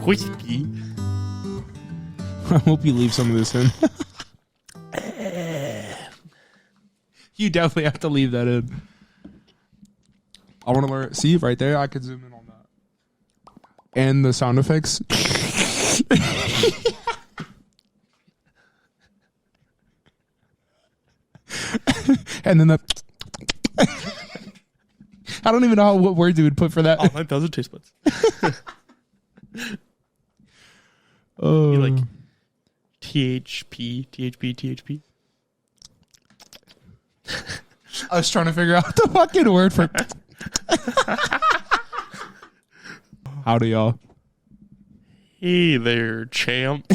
whiskey. I hope you leave some of this in. You definitely have to leave that in. I want to learn. See, right there, I could zoom in on that. And the sound effects. And then the... I don't even know what words you would put for that. Oh, 9,000 taste buds. You like THP. I was trying to figure out the fucking word for... Howdy, y'all. Hey there, champ.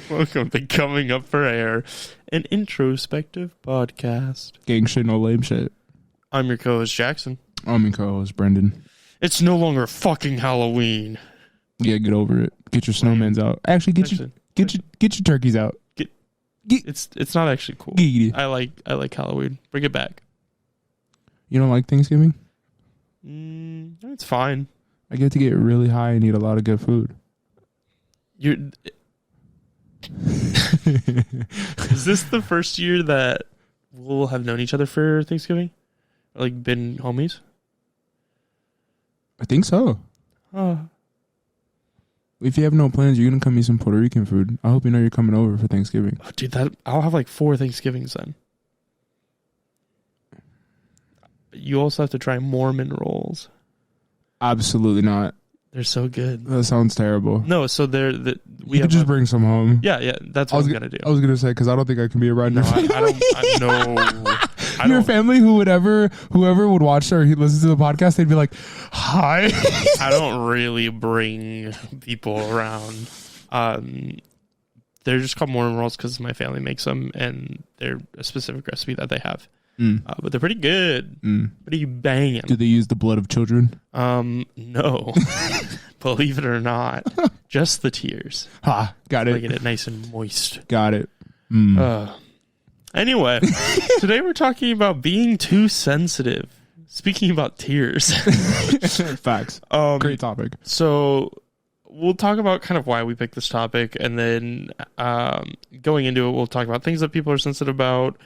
Welcome to Coming Up for Air, an introspective podcast. Gang shit, no lame shit. I'm your co-host, Jaxon. I'm your co-host, Brendan. It's no longer fucking Halloween. Yeah, get over it. Get your snowmans out. Actually, get your turkeys out. It's not actually cool. I like Halloween. Bring it back. You don't like Thanksgiving? It's fine. I get to get really high and eat a lot of good food. Is this the first year that we'll have known each other for Thanksgiving? Or like been homies? I think so. If you have no plans, you're gonna come eat some Puerto Rican food. I hope you know you're coming over for Thanksgiving. Oh, dude, I'll have like 4 Thanksgivings then. You also have to try Mormon rolls. Absolutely not. They're so good. That sounds terrible. No, so we could just bring some home. Yeah, that's what I'm gonna do. I was gonna say because I don't think I can be around your family. Your family, whoever would watch or listen to the podcast, they'd be like, "Hi." I don't really bring people around. They're just called Mormon rolls because my family makes them, and they're a specific recipe that they have. But they're pretty good. Pretty banging. Do they use the blood of children? No. Believe it or not. Just the tears. Got it. Making it nice and moist. Got it. Anyway, today we're talking about being too sensitive. Speaking about tears. Facts. Great topic. So we'll talk about kind of why we picked this topic, and then going into it, we'll talk about things that people are sensitive about,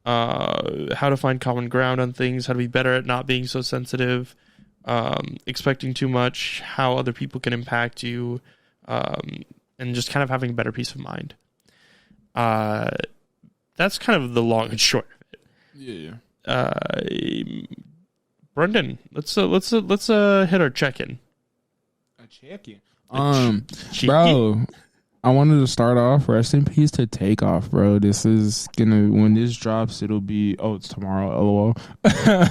how to find common ground on things, how to be better at not being so sensitive, expecting too much, how other people can impact you, and just kind of having a better peace of mind. That's kind of the long and short of it. Yeah. Brendan, let's hit our check-in. A check-in. Bro, I wanted to start off. Rest in peace to Takeoff, bro. This is when this drops, it'll be. Oh, it's tomorrow. LOL.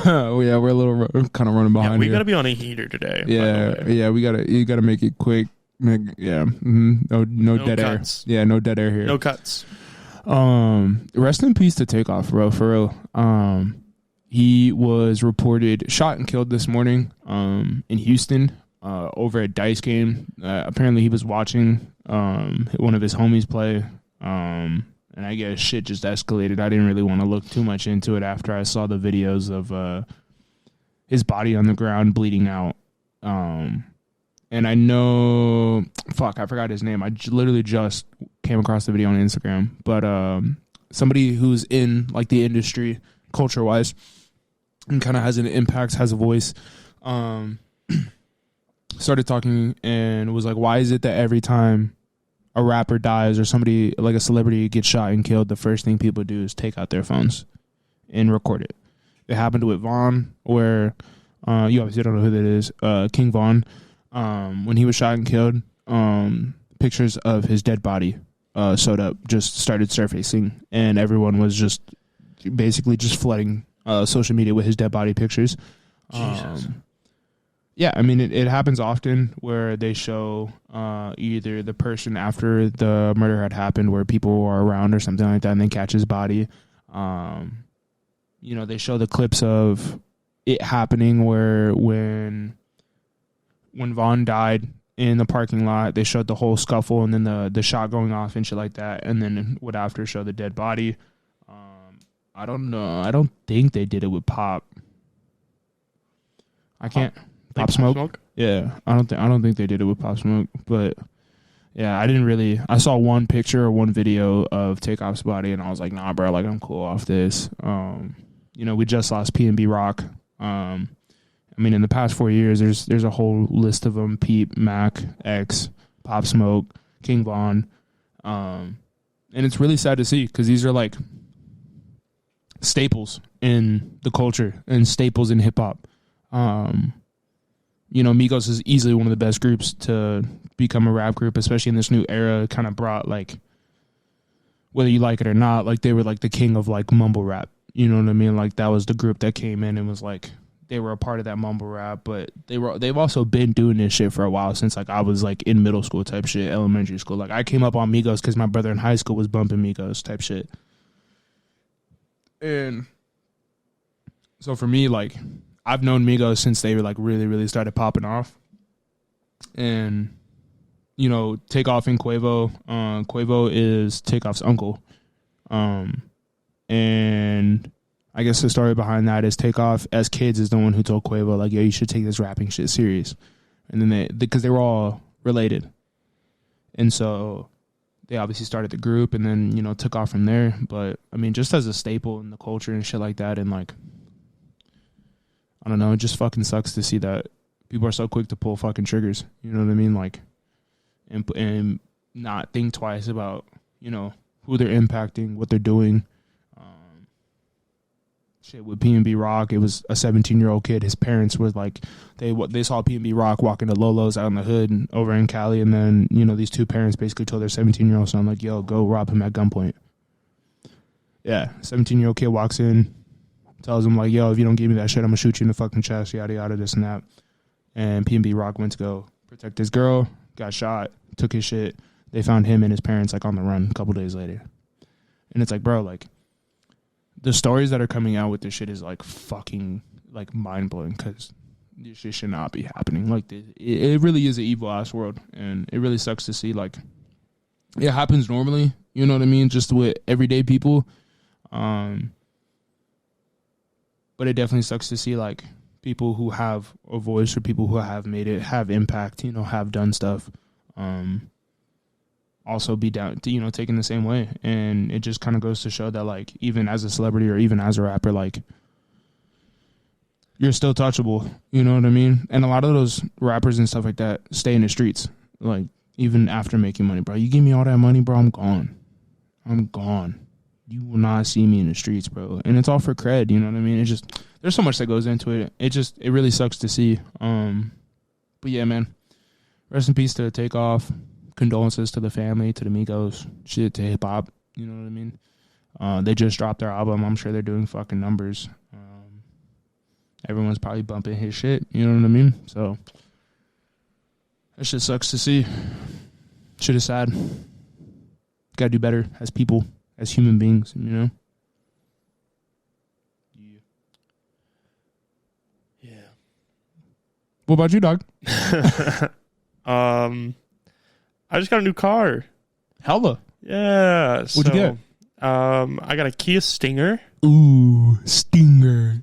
Oh yeah, we're a little kind of running behind. Yeah, we here. gotta be on a heater today. Yeah. You gotta make it quick. Yeah. No dead cuts. air. Yeah, no dead air here. No cuts. Rest in peace to Takeoff, bro. For real. He was reported shot and killed this morning. In Houston. Over a dice game. Apparently he was watching one of his homies play, and I guess shit just escalated. I didn't really want to look too much into it after I saw the videos of his body on the ground bleeding out. And I know, I forgot his name. I literally just came across the video on Instagram, but somebody who's in like the industry culture wise and kind of has an impact, has a voice, started talking and was like, why is it that every time a rapper dies or somebody like a celebrity gets shot and killed, the first thing people do is take out their phones and record it? It happened with Vaughn, where you obviously don't know who that is, King Vaughn. When he was shot and killed, pictures of his dead body sewed up just started surfacing, and everyone was just basically just flooding social media with his dead body pictures. Jesus. Yeah, I mean, it happens often where they show either the person after the murder had happened where people are around or something like that and then catch his body. They show the clips of it happening where when Vaughn died in the parking lot, they showed the whole scuffle and then the shot going off and shit like that, and then would after show the dead body. I don't know. I don't think they did it with Pop. I can't Pop Smoke. Yeah, I don't think they did it with Pop Smoke, but yeah, I saw one picture or one video of Takeoff's body, and I was like, nah, bro, like I'm cool off this. We just lost P&B Rock. I mean, in the past 4 years, there's a whole list of them: Peep, Mac, X, Pop Smoke, King Von, and it's really sad to see because these are like staples in the culture and staples in hip hop. Migos is easily one of the best groups to become a rap group, especially in this new era. It kind of brought, like, whether you like it or not, like, they were like the king of like mumble rap. You know what I mean? Like, that was the group that came in and was like, they were a part of that mumble rap, but they've also been doing this shit for a while, since like I was like in middle school type shit, elementary school. Like, I came up on Migos because my brother in high school was bumping Migos type shit. And so for me, like, I've known Migos since they were like really, really started popping off. And, Takeoff and Quavo. Quavo is Takeoff's uncle. And I guess the story behind that is Takeoff, as kids, is the one who told Quavo, like, yo, you should take this rapping shit serious. And then because they were all related. And so they obviously started the group and then, took off from there. But, I mean, just as a staple in the culture and shit like that, and like, I don't know, it just fucking sucks to see that people are so quick to pull fucking triggers. You know what I mean? Like, and not think twice about, who they're impacting, what they're doing. Shit, with P&B Rock, it was a 17-year-old kid. His parents were like, they saw P&B Rock walking to Lolo's out in the hood and over in Cali, and then, these two parents basically told their 17-year-old son, like, yo, go rob him at gunpoint. Yeah, 17-year-old kid walks in, tells him, like, yo, if you don't give me that shit, I'm going to shoot you in the fucking chest, yada, yada, this and that. And P&B Rock went to go protect his girl, got shot, took his shit. They found him and his parents, like, on the run a couple days later. And it's like, bro, like, the stories that are coming out with this shit is, like, fucking, like, mind-blowing, because this shit should not be happening. Like, it really is an evil-ass world, and it really sucks to see, like, it happens normally, you know what I mean, just with everyday people. But it definitely sucks to see, like, people who have a voice or people who have made it, have impact, have done stuff, also be down, taken the same way. And it just kind of goes to show that, like, even as a celebrity or even as a rapper, like, you're still touchable, you know what I mean? And a lot of those rappers and stuff like that stay in the streets, like, even after making money, bro. You give me all that money, bro, I'm gone. You will not see me in the streets, bro. And it's all for cred, you know what I mean? It just, there's so much that goes into it. It really sucks to see. But yeah, man, rest in peace to Takeoff. Condolences to the family, to the Migos, shit, to hip hop, you know what I mean? They just dropped their album. I'm sure they're doing fucking numbers. Everyone's probably bumping his shit, you know what I mean? So that shit sucks to see. Shit is sad. Gotta do better as people, as human beings, Yeah. What about you, dog? I just got a new car. Hella. Yeah. What'd you get? I got a Kia Stinger. Ooh, Stinger.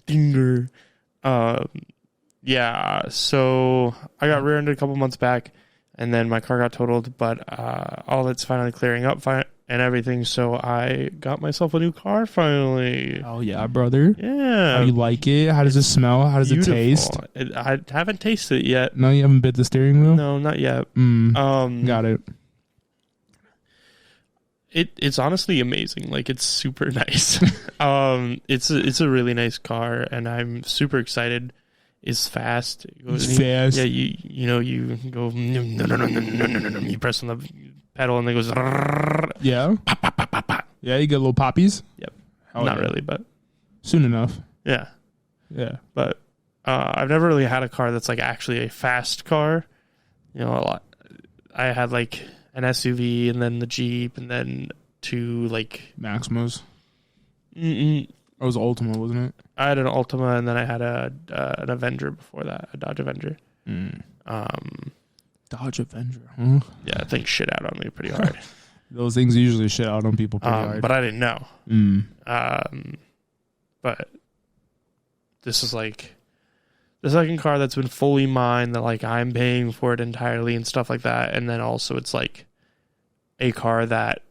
Yeah. So I got rear-ended a couple months back, and then my car got totaled. But all that's finally clearing up and everything. So I got myself a new car finally. Oh yeah, brother. Yeah. How do you like it? How does it smell? How does it taste? I haven't tasted it yet. No, you haven't bit the steering wheel? No, not yet. Got it. It's honestly amazing. Like, it's super nice. It's a really nice car, and I'm super excited. It's fast. It's fast. Yeah, you go. You press on the pedal, and it goes. Yeah. Yeah, you get little poppies. Yep. Not really, but soon enough. Yeah. Yeah. But I've never really had a car that's like actually a fast car. A lot. I had like an SUV, and then the Jeep, and then two like Maximas. It was Ultima, wasn't it? I had an Ultima, and then I had an Avenger before that, a Dodge Avenger. Dodge Avenger, huh? Yeah, things shit out on me pretty hard. Those things usually shit out on people pretty hard. But I didn't know. But this is like the second car that's been fully mine, that like I'm paying for it entirely and stuff like that. And then also it's like a car that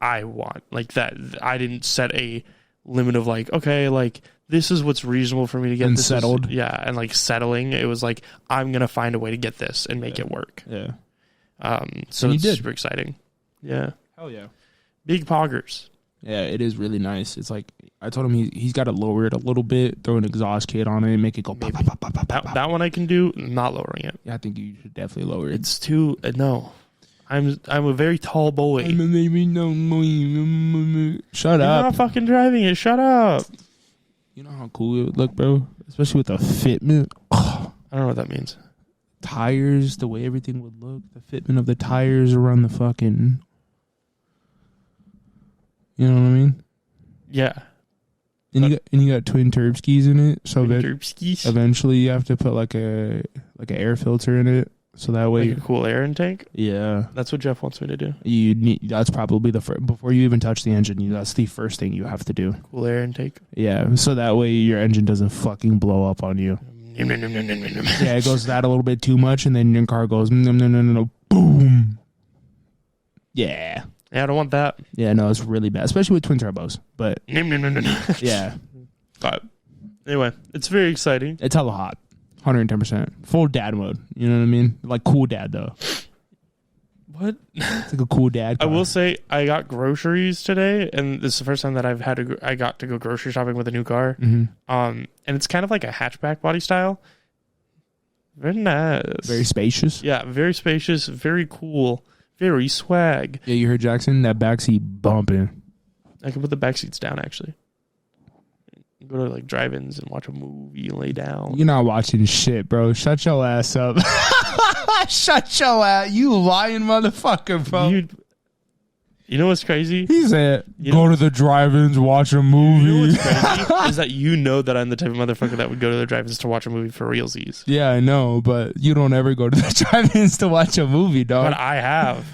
I want, like that I didn't set a limit of like, okay, like this is what's reasonable for me to get and this settled. And like settling, it was like I'm gonna find a way to get this and make it work. Yeah. So it's super exciting. Yeah. Hell yeah. Big poggers. Yeah, it is really nice. It's like I told him he's got to lower it a little bit, throw an exhaust kit on it, make it go pop, pop, pop, pop, pop, pop. That one I can do, not lowering it. Yeah, I think you should definitely lower it. It's too no. I'm a very tall boy. Shut You're up. not fucking driving it. Shut up. You know how cool it would look, bro? Especially with the fitment. Oh, I don't know what that means. tires, the way everything would look, the fitment of the tires around the fucking... You know what I mean? Yeah. And you got twin turb skis in it, so Turbskis. eventually you have to put like an air filter in it, so that way Like a cool air intake. yeah, That's what Jeff wants me to do. you need. That's probably the first, before you even touch the engine. That's the first thing you have to do. Cool air intake. Yeah, so that way your engine doesn't fucking blow up on you. Yeah, it goes that a little bit too much, and then your car goes no, boom. Yeah. Yeah, I don't want that. Yeah, no, it's really bad, especially with twin turbos. But yeah, But anyway, it's very exciting. it's hella hot, 110%, full dad mode. You know what I mean? Like cool dad though. What? It's like a cool dad car. I will say I got groceries today, and this is the first time that I got to go grocery shopping with a new car. Mm-hmm. And it's kind of like a hatchback body style. Very nice. Very spacious. Yeah, very spacious, very cool, very swag. Yeah, you heard Jaxon? That backseat bumping. I can put the back seats down actually. Go to like drive-ins and watch a movie and lay down. You're not watching shit, bro. Shut your ass up. Shut your ass. You lying motherfucker, bro. You know what's crazy? He said, go to the drive-ins, watch a movie. You know what's crazy is that you know that I'm the type of motherfucker that would go to the drive-ins to watch a movie for realsies. Yeah, I know, but you don't ever go to the drive-ins to watch a movie, dog. But I have.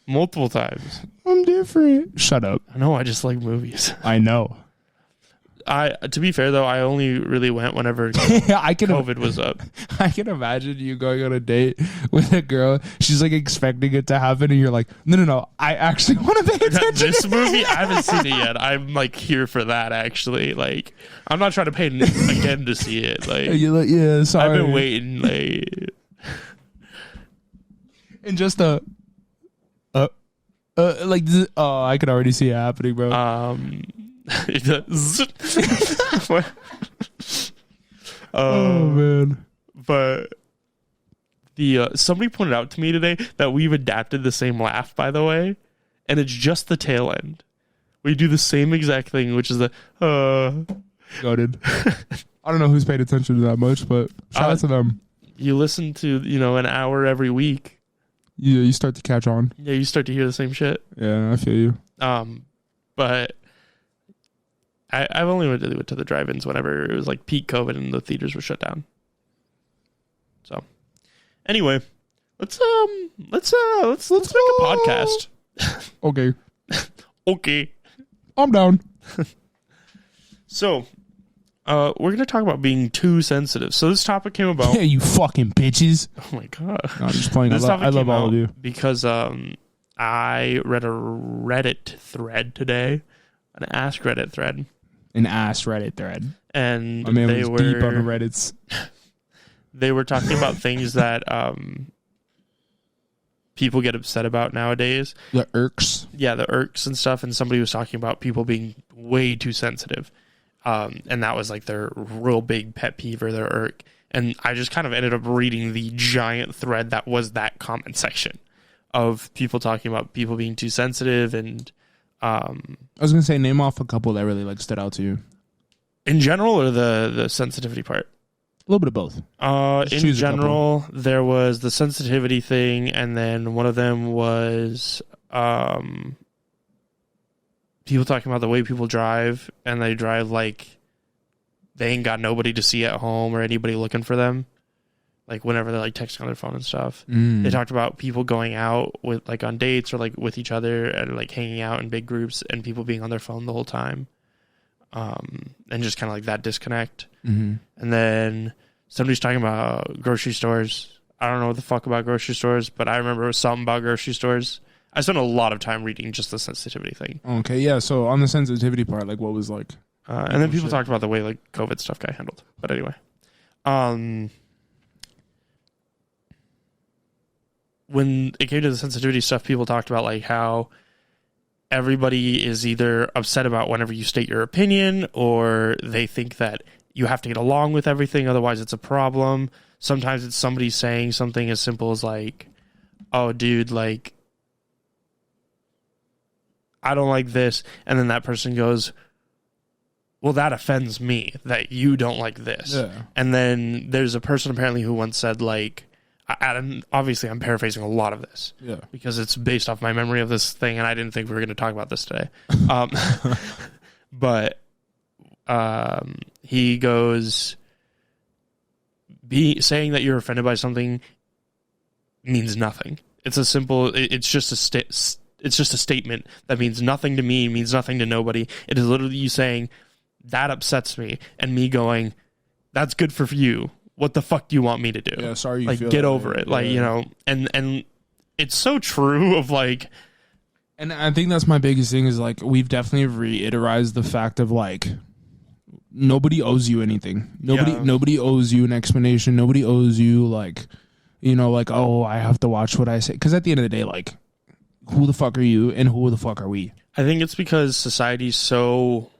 Multiple times. I'm different. Shut up. I know, I just like movies. I know. To be fair though, I only really went whenever COVID was up. I can imagine you going on a date with a girl. She's like expecting it to happen, and you're like, no. I actually want to pay attention. This movie, I haven't seen it yet. I'm like here for that. Actually, like I'm not trying to pay again to see it. Like you're like, yeah, sorry. I've been waiting. Like, and just like this, I can already see it happening, bro. It does. Oh man! But the somebody pointed out to me today that we've adapted the same laugh, by the way, and it's just the tail end. We do the same exact thing, which is the Goated. I don't know who's paid attention to that much, but shout out to them. You listen to an hour every week. Yeah, you start to catch on. Yeah, you start to hear the same shit. Yeah, I feel you. But I've only went to the drive-ins whenever it was like peak COVID and the theaters were shut down. So, anyway, let's make a podcast. Okay. Okay. I'm down. So, we're gonna talk about being too sensitive. So this topic came about. Yeah, you fucking bitches. Oh my god. No, I'm just playing. I love all of you because I read a Reddit thread today, an Ask Reddit thread. An ass Reddit thread. And my man was deep on the Reddits. They were talking about things that people get upset about nowadays. The irks. Yeah, the irks and stuff. And somebody was talking about people being way too sensitive. And that was like their real big pet peeve or their irk. And I just kind of ended up reading the giant thread that was that comment section of people talking about people being too sensitive and... I was gonna say, name off a couple that really like stood out to you. In general, or the sensitivity part? A little bit of both. In general, there was the sensitivity thing, and then one of them was people talking about the way people drive, and they drive like they ain't got nobody to see at home or anybody looking for them. Like whenever they're like texting on their phone and stuff. They talked about people going out with like on dates or like with each other and like hanging out in big groups and people being on their phone the whole time. And just kind of like that disconnect. Mm-hmm. And then somebody's talking about grocery stores. I don't know what the fuck about grocery stores, but I remember it was something about grocery stores. I spent a lot of time reading just the sensitivity thing. Okay, yeah. So on the sensitivity part, like, what was like? And then people talked about the way like COVID stuff got handled. But anyway, when it came to the sensitivity stuff, people talked about like how everybody is either upset about whenever you state your opinion, or they think that you have to get along with everything, otherwise it's a problem. Sometimes it's somebody saying something as simple as like, oh, dude, like, I don't like this. And then that person goes, well, that offends me that you don't like this. Yeah. And then there's a person apparently who once said, like, obviously I'm paraphrasing a lot of this. Yeah. Because it's based off my memory of this thing, and I didn't think we were going to talk about this today. But he goes, saying that you're offended by something means nothing. It's a simple, it's just a statement that means nothing to me, means nothing to nobody. It is literally you saying, that upsets me, and me going, that's good for you. What the fuck do you want me to do? Yeah, sorry you like, feel get that over way. it. Like, you know, and it's so true of like, and I think that's my biggest thing is like, we've definitely reiterized the fact of like, nobody owes you anything. Nobody owes you an explanation. Nobody owes you like, you know, like, oh, I have to watch what I say. Because at the end of the day, like, who the fuck are you and who the fuck are we? I think it's because society's so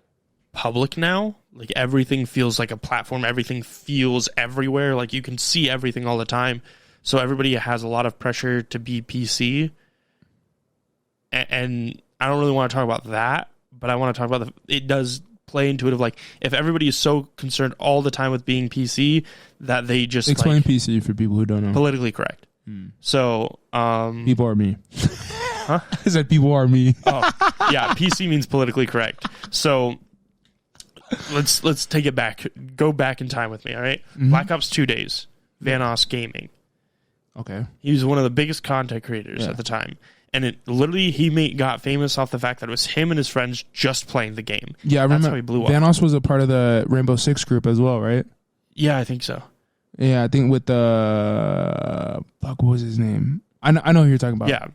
public now. Like, everything feels like a platform. Everything feels everywhere. Like, you can see everything all the time. So everybody has a lot of pressure to be PC. And I don't really want to talk about that, but I want to talk about it does play into it of like, if everybody is so concerned all the time with being PC that they just explain like, PC for people who don't know. Politically correct. So people are me. Huh? I said people are me. Oh, yeah, PC means politically correct. So let's take it back. Go back in time with me, all right? Mm-hmm. Black Ops 2 days, Vanoss Gaming. Okay. He was one of the biggest content creators at the time. And it literally, got famous off the fact that it was him and his friends just playing the game. Yeah, I remember. That's how he blew up. Vanoss was a part of the Rainbow Six group as well, right? Yeah, I think so. Yeah, I think with the fuck, what was his name? I know who you're talking about. Yeah.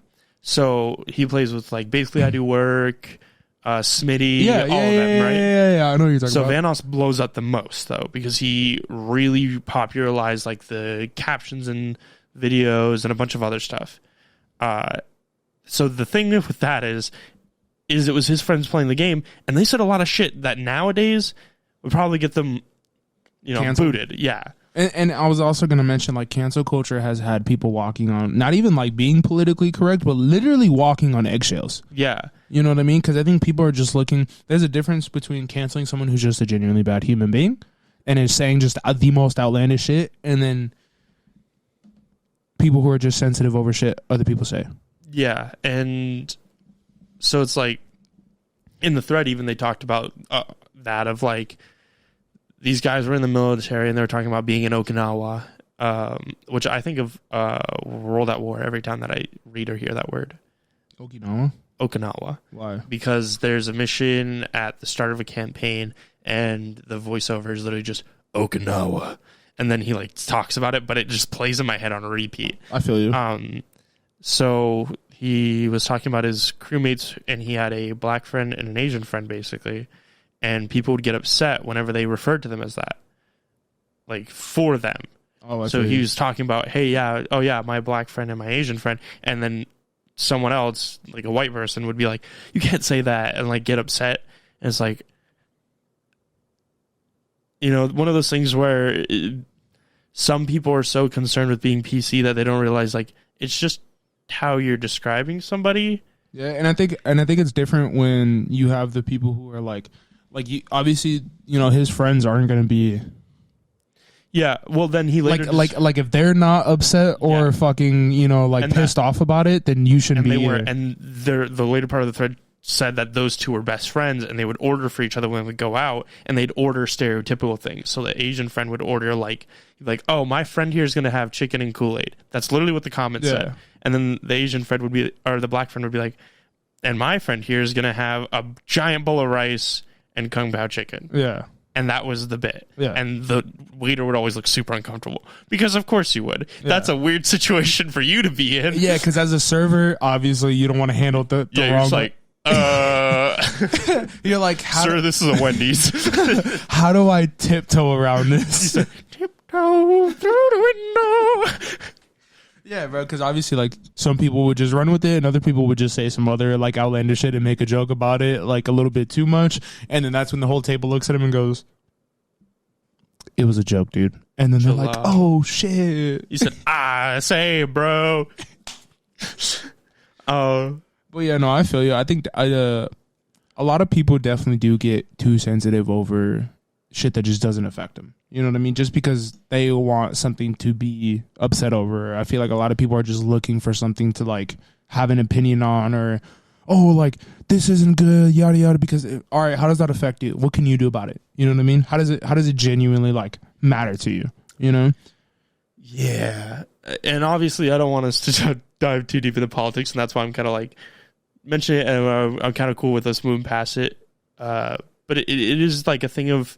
So he plays with like basically I Do Work, Smitty, all of them, right? Yeah. I know who you're talking So about. Vanoss blows up the most though, because he really popularized like the captions and videos and a bunch of other stuff. So the thing with that is it was his friends playing the game, and they said a lot of shit that nowadays would probably get them, Canceled. booted. Yeah. And I was also going to mention, like, cancel culture has had people walking on, not even like being politically correct, but literally walking on eggshells. Yeah. You know what I mean? Because I think people are just looking, there's a difference between canceling someone who's just a genuinely bad human being and is saying just the most outlandish shit, and then people who are just sensitive over shit other people say. Yeah. And so it's like, in the thread even they talked about that of like, these guys were in the military and they were talking about being in Okinawa, which I think of World at War every time that I read or hear that word. Okinawa. Why? Because there's a mission at the start of a campaign and the voiceover is literally just Okinawa. And then he like talks about it, but it just plays in my head on repeat. I feel you. So he was talking about his crewmates, and he had a black friend and an Asian friend basically. And people would get upset whenever they referred to them as that, like for them. Oh, so he was talking about, hey, yeah, oh yeah, my black friend and my Asian friend, and then someone else, like a white person, would be like, you can't say that, and like get upset. And it's like, one of those things where some people are so concerned with being PC that they don't realize like it's just how you're describing somebody. Yeah, and I think it's different when you have the people who are like you, obviously, his friends aren't going to be. Yeah, well, then he later like if they're not upset or fucking pissed off about it, then you shouldn't be. And the later part of the thread said that those two were best friends, and they would order for each other when they would go out, and they'd order stereotypical things. So the Asian friend would order like, oh, my friend here is going to have chicken and Kool-Aid. That's literally what the comment said. And then the Asian friend would be, or the black friend would be like, and my friend here is going to have a giant bowl of rice and Kung Pao chicken. Yeah. and that was the bit. Yeah. And the waiter would always look super uncomfortable because, of course, you would. Yeah. That's a weird situation for you to be in. Yeah, because as a server, obviously, you don't want to handle the wrong. You're just like, you're like, sir, this is a Wendy's. How do I tiptoe around this? Tiptoe through the window. Yeah, bro, because obviously, like, some people would just run with it, and other people would just say some other, like, outlandish shit and make a joke about it, like, a little bit too much, and then that's when the whole table looks at him and goes, it was a joke, dude. And then they're like, oh, shit. You said, say, bro. But yeah, no, I feel you. I think a lot of people definitely do get too sensitive over shit that just doesn't affect them. You know what I mean? Just because they want something to be upset over. I feel like a lot of people are just looking for something to like have an opinion on, or, oh, like this isn't good, yada yada. Because all right, how does that affect you? What can you do about it? You know what I mean? How does it genuinely like matter to you? You know? Yeah, and obviously I don't want us to dive too deep into politics, and that's why I'm kind of like mentioning it, and I'm kind of cool with us moving past it. But it is like a thing of,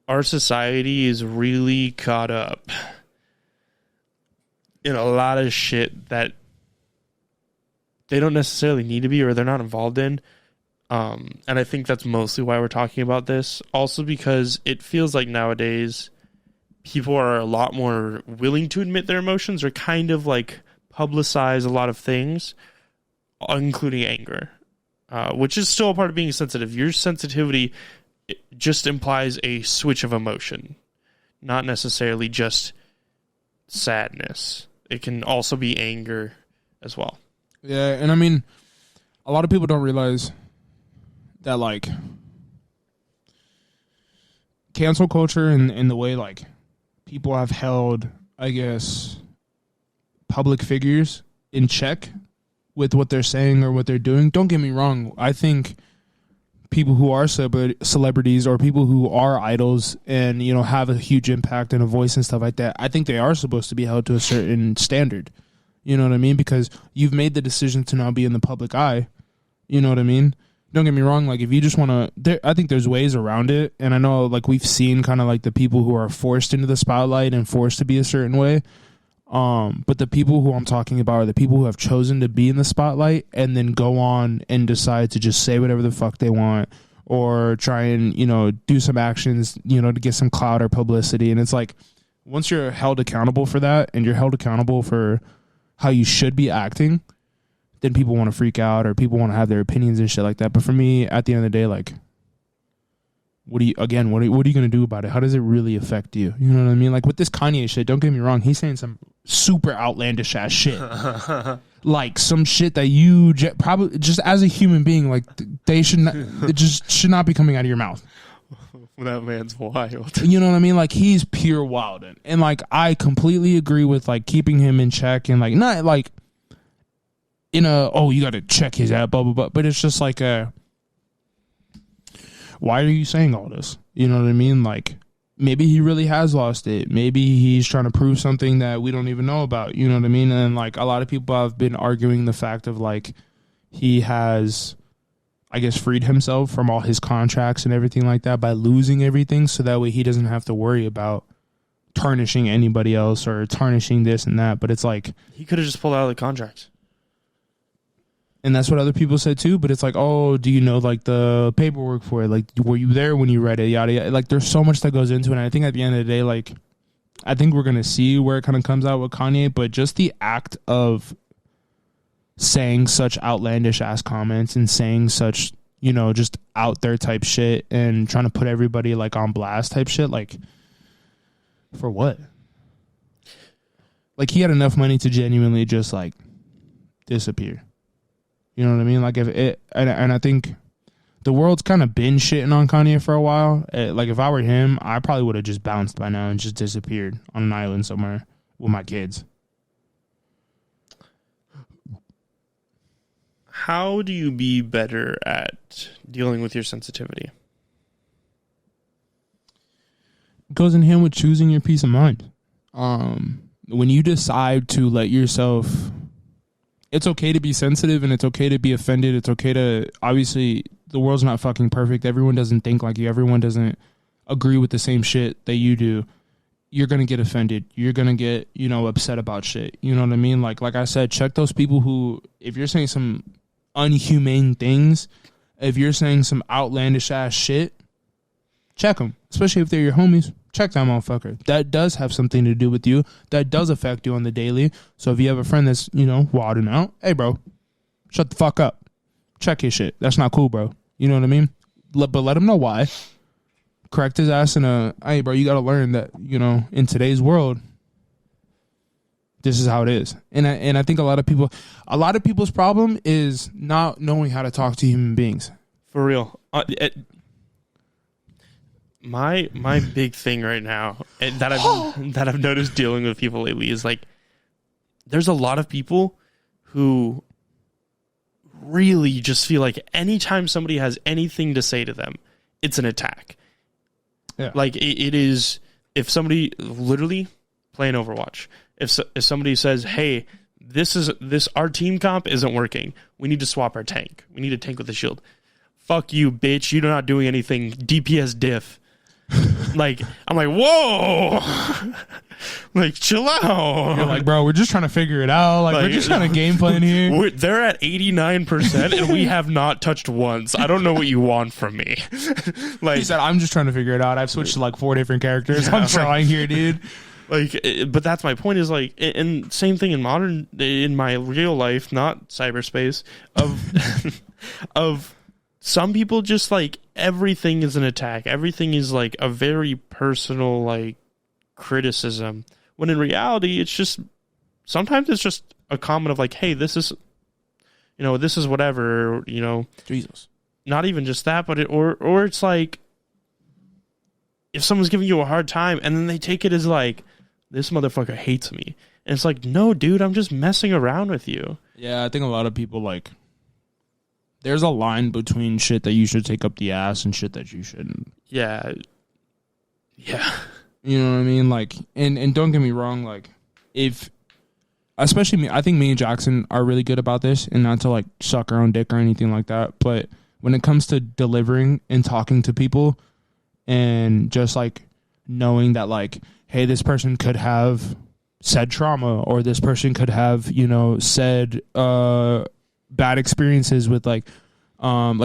our society is really caught up in a lot of shit that they don't necessarily need to be, or they're not involved in. And I think that's mostly why we're talking about this. Also because it feels like nowadays people are a lot more willing to admit their emotions, or kind of like publicize a lot of things, including anger, which is still a part of being sensitive. Your sensitivity, it just implies a switch of emotion, not necessarily just sadness. It can also be anger as well. Yeah, and I mean, a lot of people don't realize that, like, cancel culture and the way, like, people have held, I guess, public figures in check with what they're saying or what they're doing. Don't get me wrong. I think people who are celebrities, or people who are idols and, you know, have a huge impact and a voice and stuff like that, I think they are supposed to be held to a certain standard. You know what I mean? Because you've made the decision to now be in the public eye. You know what I mean? Don't get me wrong. Like, if you just want to, I think there's ways around it. And I know, like, we've seen kind of like the people who are forced into the spotlight and forced to be a certain way. But the people who I'm talking about are the people who have chosen to be in the spotlight and then go on and decide to just say whatever the fuck they want, or try and, you know, do some actions, you know, to get some clout or publicity. And it's like, once you're held accountable for that, and you're held accountable for how you should be acting, then people want to freak out, or people want to have their opinions and shit like that. But for me, at the end of the day, like, what are you going to do about it? How does it really affect you? You know what I mean? Like, with this Kanye shit, don't get me wrong, he's saying some super outlandish ass shit. Like, some shit that you probably, just as a human being, like, they should not, it just should not be coming out of your mouth. That man's wild. You know what I mean? Like, he's pure wild. And like, I completely agree with, like, keeping him in check, and, like, not like in a, oh, you got to check his out, blah, blah, blah. But it's just like why are you saying all this? You know what I mean? Like, maybe he really has lost it. Maybe he's trying to prove something that we don't even know about. You know what I mean? And, like, a lot of people have been arguing the fact of, like, he has, I guess, freed himself from all his contracts and everything like that by losing everything, so that way he doesn't have to worry about tarnishing anybody else or tarnishing this and that. But it's like, he could have just pulled out of the contract. And that's what other people said too. But it's like, oh, do you know, like, the paperwork for it? Like, were you there when you read it? Yada yada. Like, there's so much that goes into it. And I think at the end of the day, like, I think we're gonna see where it kind of comes out with Kanye. But just the act of saying such outlandish ass comments and saying such, you know, just out there type shit and trying to put everybody, like, on blast type shit, like, for what? Like, he had enough money to genuinely just, like, disappear. You know what I mean? Like, if it, and I think the world's kind of been shitting on Kanye for a while. Like, if I were him, I probably would have just bounced by now and just disappeared on an island somewhere with my kids. How do you be better at dealing with your sensitivity? It goes in hand with choosing your peace of mind. When you decide to let yourself it's okay to be sensitive and it's okay to be offended. It's okay to, obviously, the world's not fucking perfect. Everyone doesn't think like you. Everyone doesn't agree with the same shit that you do. You're going to get offended. You're going to get, upset about shit. You know what I mean? Like I said, check those people who, if you're saying some unhumane things, if you're saying some outlandish ass shit, check them. Especially if they're your homies. Check that motherfucker. That does have something to do with you. That does affect you on the daily. So if you have a friend that's, wilding out, hey, bro, shut the fuck up. Check his shit. That's not cool, bro. You know what I mean? But let him know why. Correct his ass in hey, bro, you got to learn that, in today's world, this is how it is. And I think a lot of people's problem is not knowing how to talk to human beings. For real. My big thing right now that I've noticed dealing with people lately is like, there's a lot of people who really just feel like anytime somebody has anything to say to them, it's an attack. Yeah. Like it is, if somebody literally playing Overwatch, if somebody says, hey, our team comp isn't working, we need to swap our tank. We need a tank with a shield. Fuck you, bitch. You're not doing anything. DPS diff. Like, I'm like, whoa. Like, chill out. You're like, bro, we're just trying to figure it out. Like we're just kind of game playing here. They're at 89% and we have not touched once. I don't know what you want from me. Like, he said, I'm just trying to figure it out. I've switched to like 4 different characters. I'm trying here, dude. Like, but that's my point is like, and same thing in my real life, not cyberspace, of some people just like everything is an attack. Everything is like a very personal like criticism. When in reality, it's just sometimes it's just a comment of like, hey, this is whatever, Jesus. Not even just that, but or it's like if someone's giving you a hard time and then they take it as like, this motherfucker hates me. And it's like, no, dude, I'm just messing around with you. Yeah, I think a lot of people like, there's a line between shit that you should take up the ass and shit that you shouldn't. Yeah. Yeah. You know what I mean? Like, and don't get me wrong, like, especially me, I think me and Jaxon are really good about this, and not to like suck our own dick or anything like that, but when it comes to delivering and talking to people and just like knowing that like, hey, this person could have said trauma, or this person could have, said bad experiences with like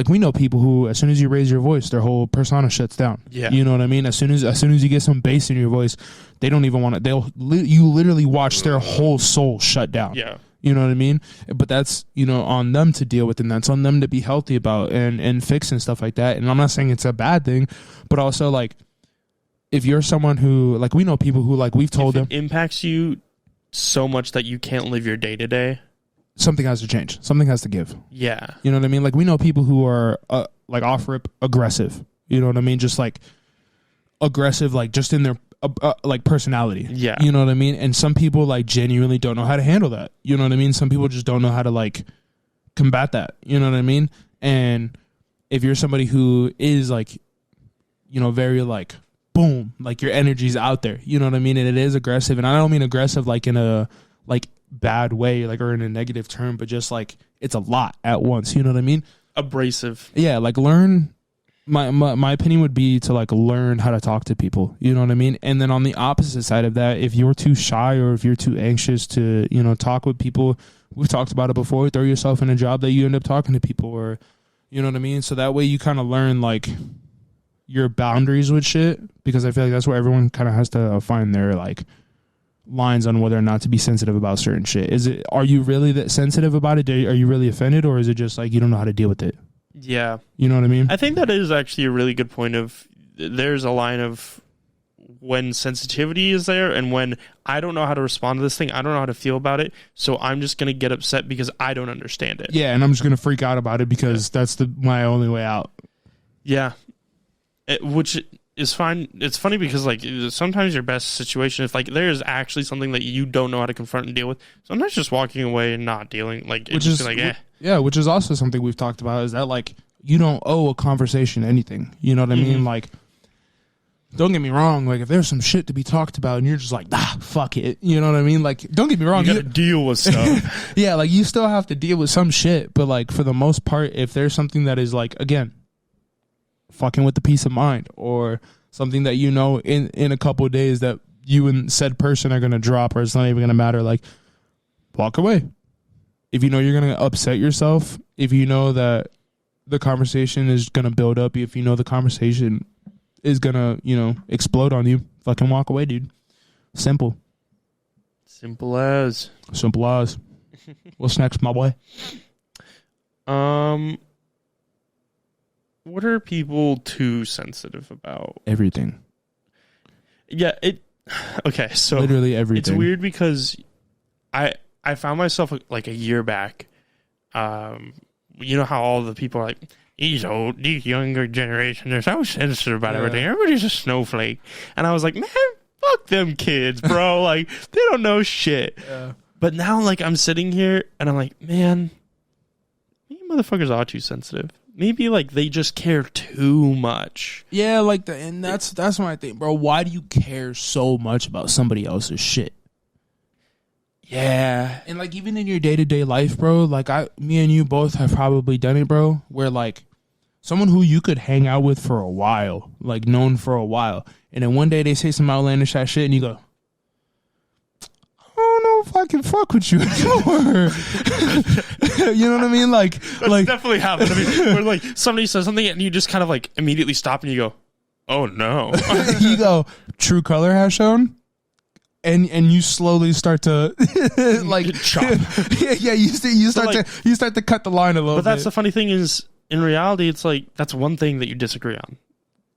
we know people who, as soon as you raise your voice, their whole persona shuts down. Yeah. You know what I mean? As soon as you get some bass in your voice, they don't even want to, you literally watch their whole soul shut down. Yeah. You know what I mean? But that's, on them to deal with, and that's on them to be healthy about and fix and stuff like that. And I'm not saying it's a bad thing, but also like, if you're someone who, like, we know people who, like, we've told them, it impacts you so much that you can't live your day to day, something has to change. Something has to give. Yeah. You know what I mean? Like, we know people who are, like, off-rip aggressive. You know what I mean? Just, like, aggressive, like, just in their, like, personality. Yeah. You know what I mean? And some people, like, genuinely don't know how to handle that. You know what I mean? Some people just don't know how to, like, combat that. You know what I mean? And if you're somebody who is, like, very, like, boom, like, your energy's out there. You know what I mean? And it is aggressive. And I don't mean aggressive, like, in a, like, bad way, like, or in a negative term, but just like it's a lot at once. You know what I mean? Abrasive. Yeah, like learn. My opinion would be to like learn how to talk to people. You know what I mean? And then on the opposite side of that, if you're too shy or if you're too anxious to talk with people, we've talked about it before. Throw yourself in a job that you end up talking to people, or you know what I mean. So that way you kind of learn like your boundaries with shit, because I feel like that's where everyone kind of has to find their like lines on whether or not to be sensitive about certain shit. Are you really that sensitive about it? Are you really offended, or is it just like you don't know how to deal with it? Yeah. You know what I mean? I think that is actually a really good point of, there's a line of when sensitivity is there and when I don't know how to respond to this thing, I don't know how to feel about it, so I'm just going to get upset because I don't understand it. Yeah, and I'm just going to freak out about it because that's my only way out. Yeah. Which is fine. It's funny because like sometimes your best situation, if like there's actually something that you don't know how to confront and deal with, sometimes just walking away and not dealing, like, which is like, yeah, which is also something we've talked about, is that like you don't owe a conversation anything. You know what I mean? Like don't get me wrong. Like, if there's some shit to be talked about and you're just like, fuck it. You know what I mean? Like, don't get me wrong. You gotta deal with stuff. Yeah, like, you still have to deal with some shit. But, like, for the most part, if there's something that is, like, again, fucking with the peace of mind, or something that you know in a couple of days that you and said person are going to drop, or it's not even going to matter, like, walk away. If you know you're going to upset yourself, if you know that the conversation is going to build up, if you know the conversation is going to, you know, explode on you, fucking walk away, dude. Simple. Simple as. What's next, my boy? What are people too sensitive about? Everything. Yeah, okay, so literally everything. It's weird because I found myself like a year back. You know how all the people are like, these younger generation, they're so sensitive about everything. Everybody's a snowflake. And I was like, man, fuck them kids, bro. Like, they don't know shit. Yeah. But now, like, I'm sitting here and I'm like, man, you motherfuckers are too sensitive. Maybe, like, they just care too much. Yeah, like, and that's my thing, bro. Why do you care so much about somebody else's shit? Yeah. And, like, even in your day-to-day life, bro, like, me and you both have probably done it, bro, where, like, someone who you could hang out with for a while, like, known for a while, and then one day they say some outlandish ass shit, and you go, I don't know if I can fuck with you anymore. You know what I mean? Like, that's definitely happened to me. Where, like, somebody says something, and you just kind of, like, immediately stop, and you go, oh, no. You go, true color has shown? And you slowly start to like chop. Yeah, you start to cut the line a little bit. But that's the funny thing is, in reality, it's like that's one thing that you disagree on.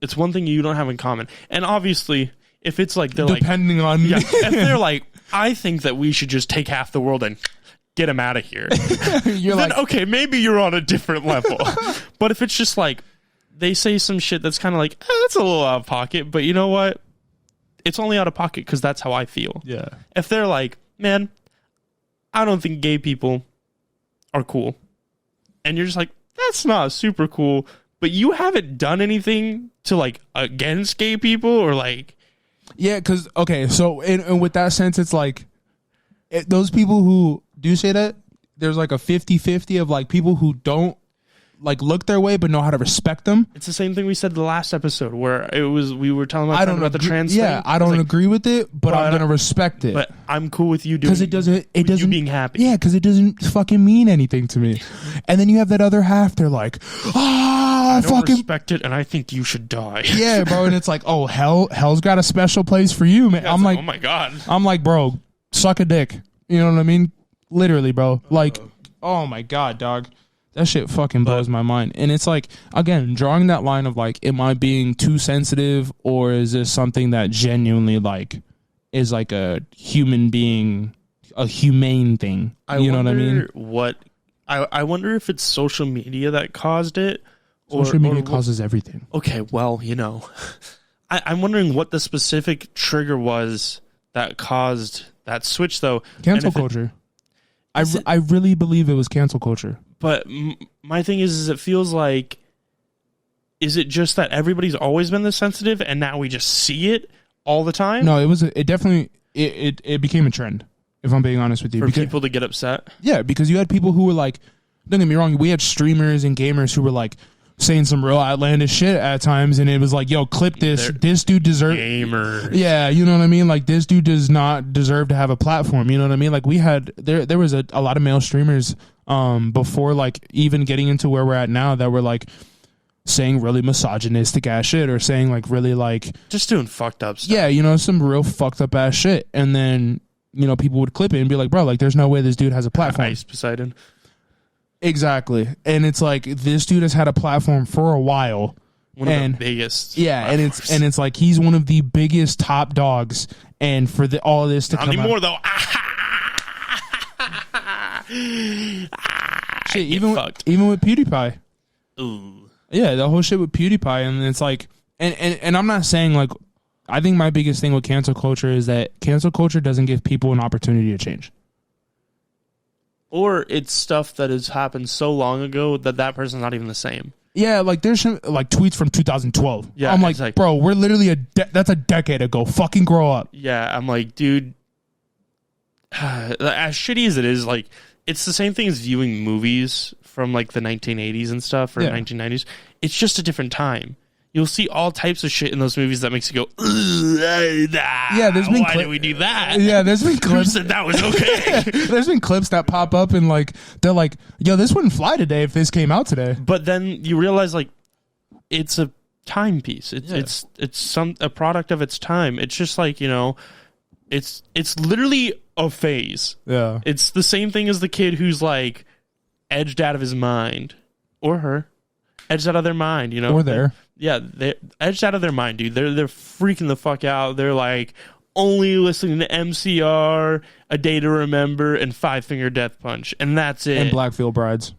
It's one thing you don't have in common. And obviously, if it's like they're depending on if they're like, I think that we should just take half the world and get them out of here. You're then, like, okay, maybe you're on a different level. But if it's just like they say some shit that's kind of like, that's a little out of pocket, but you know what? It's only out of pocket because that's how I feel. Yeah. If they're like, man, I don't think gay people are cool. And you're just like, that's not super cool. But you haven't done anything to, like, against gay people or, like. Yeah, because, okay, so and with that sense, it's like those people who do say that, there's like a 50-50 of, like, people who don't, like, look their way but know how to respect them. It's the same thing we said the last episode where we were telling about the trans thing. Yeah, I don't agree with it, but I'm gonna respect it. But I'm cool with you doing because it doesn't you being happy. Yeah, because it doesn't fucking mean anything to me. And then you have that other half. They're like, I don't respect it, and I think you should die. Yeah, bro. And it's like, oh, hell's got a special place for you, man. Yeah, I'm like, oh my god. I'm like, bro, suck a dick. You know what I mean? Literally, bro. Like, oh my god, dog. That shit fucking blows my mind. And it's like, again, drawing that line of like, am I being too sensitive, or is this something that genuinely like is like a human being, a humane thing? You know what I mean? I wonder if it's social media that caused it. Social media causes everything. Okay, well, you know, I'm wondering what the specific trigger was that caused that switch, though. Cancel culture. I really believe it was cancel culture. But my thing is it feels like, is it just that everybody's always been this sensitive and now we just see it all the time? No, it definitely became a trend, if I'm being honest with you. For people to get upset? Yeah, because you had people who were like, don't get me wrong, we had streamers and gamers who were like saying some real outlandish shit at times, and it was like, yo, clip this. This dude deserves... Gamers. Yeah, you know what I mean? Like, this dude does not deserve to have a platform, you know what I mean? Like, we had... There was a lot of male streamers before, like, even getting into where we're at now that were, like, saying really misogynistic ass shit, or saying, like, really, like... just doing fucked up stuff. Yeah, you know, some real fucked up ass shit. And then, you know, people would clip it and be like, bro, like, there's no way this dude has a platform. Ice Poseidon. Exactly. And it's like, this dude has had a platform for a while. One of the biggest. Yeah, platforms. and it's like he's one of the biggest top dogs, and for all this to not come anymore, out, though. Shit, even with PewDiePie. Ooh. Yeah, the whole shit with PewDiePie, and it's like, and I'm not saying, like, I think my biggest thing with cancel culture is that cancel culture doesn't give people an opportunity to change. Or it's stuff that has happened so long ago that person's not even the same. Yeah, like there's some, like tweets from 2012. Yeah, I'm like, bro, we're literally that's a decade ago. Fucking grow up. Yeah, I'm like, dude, as shitty as it is, like, it's the same thing as viewing movies from like the 1980s and stuff, or 1990s. It's just a different time. You'll see all types of shit in those movies that makes you go, yeah, there's been why did we do that? Yeah, there's been clips. Who said that was okay? There's been clips that pop up and like they're like, yo, this wouldn't fly today if this came out today. But then you realize like it's a timepiece. It's a product of its time. It's just like, you know, it's literally a phase. Yeah. It's the same thing as the kid who's like edged out of his mind, or her edged out of their mind, you know, or there. Yeah, they're edged out of their mind, dude. They're freaking the fuck out. They're like only listening to MCR, A Day to Remember, and Five Finger Death Punch, and that's it. And Black Veil Brides.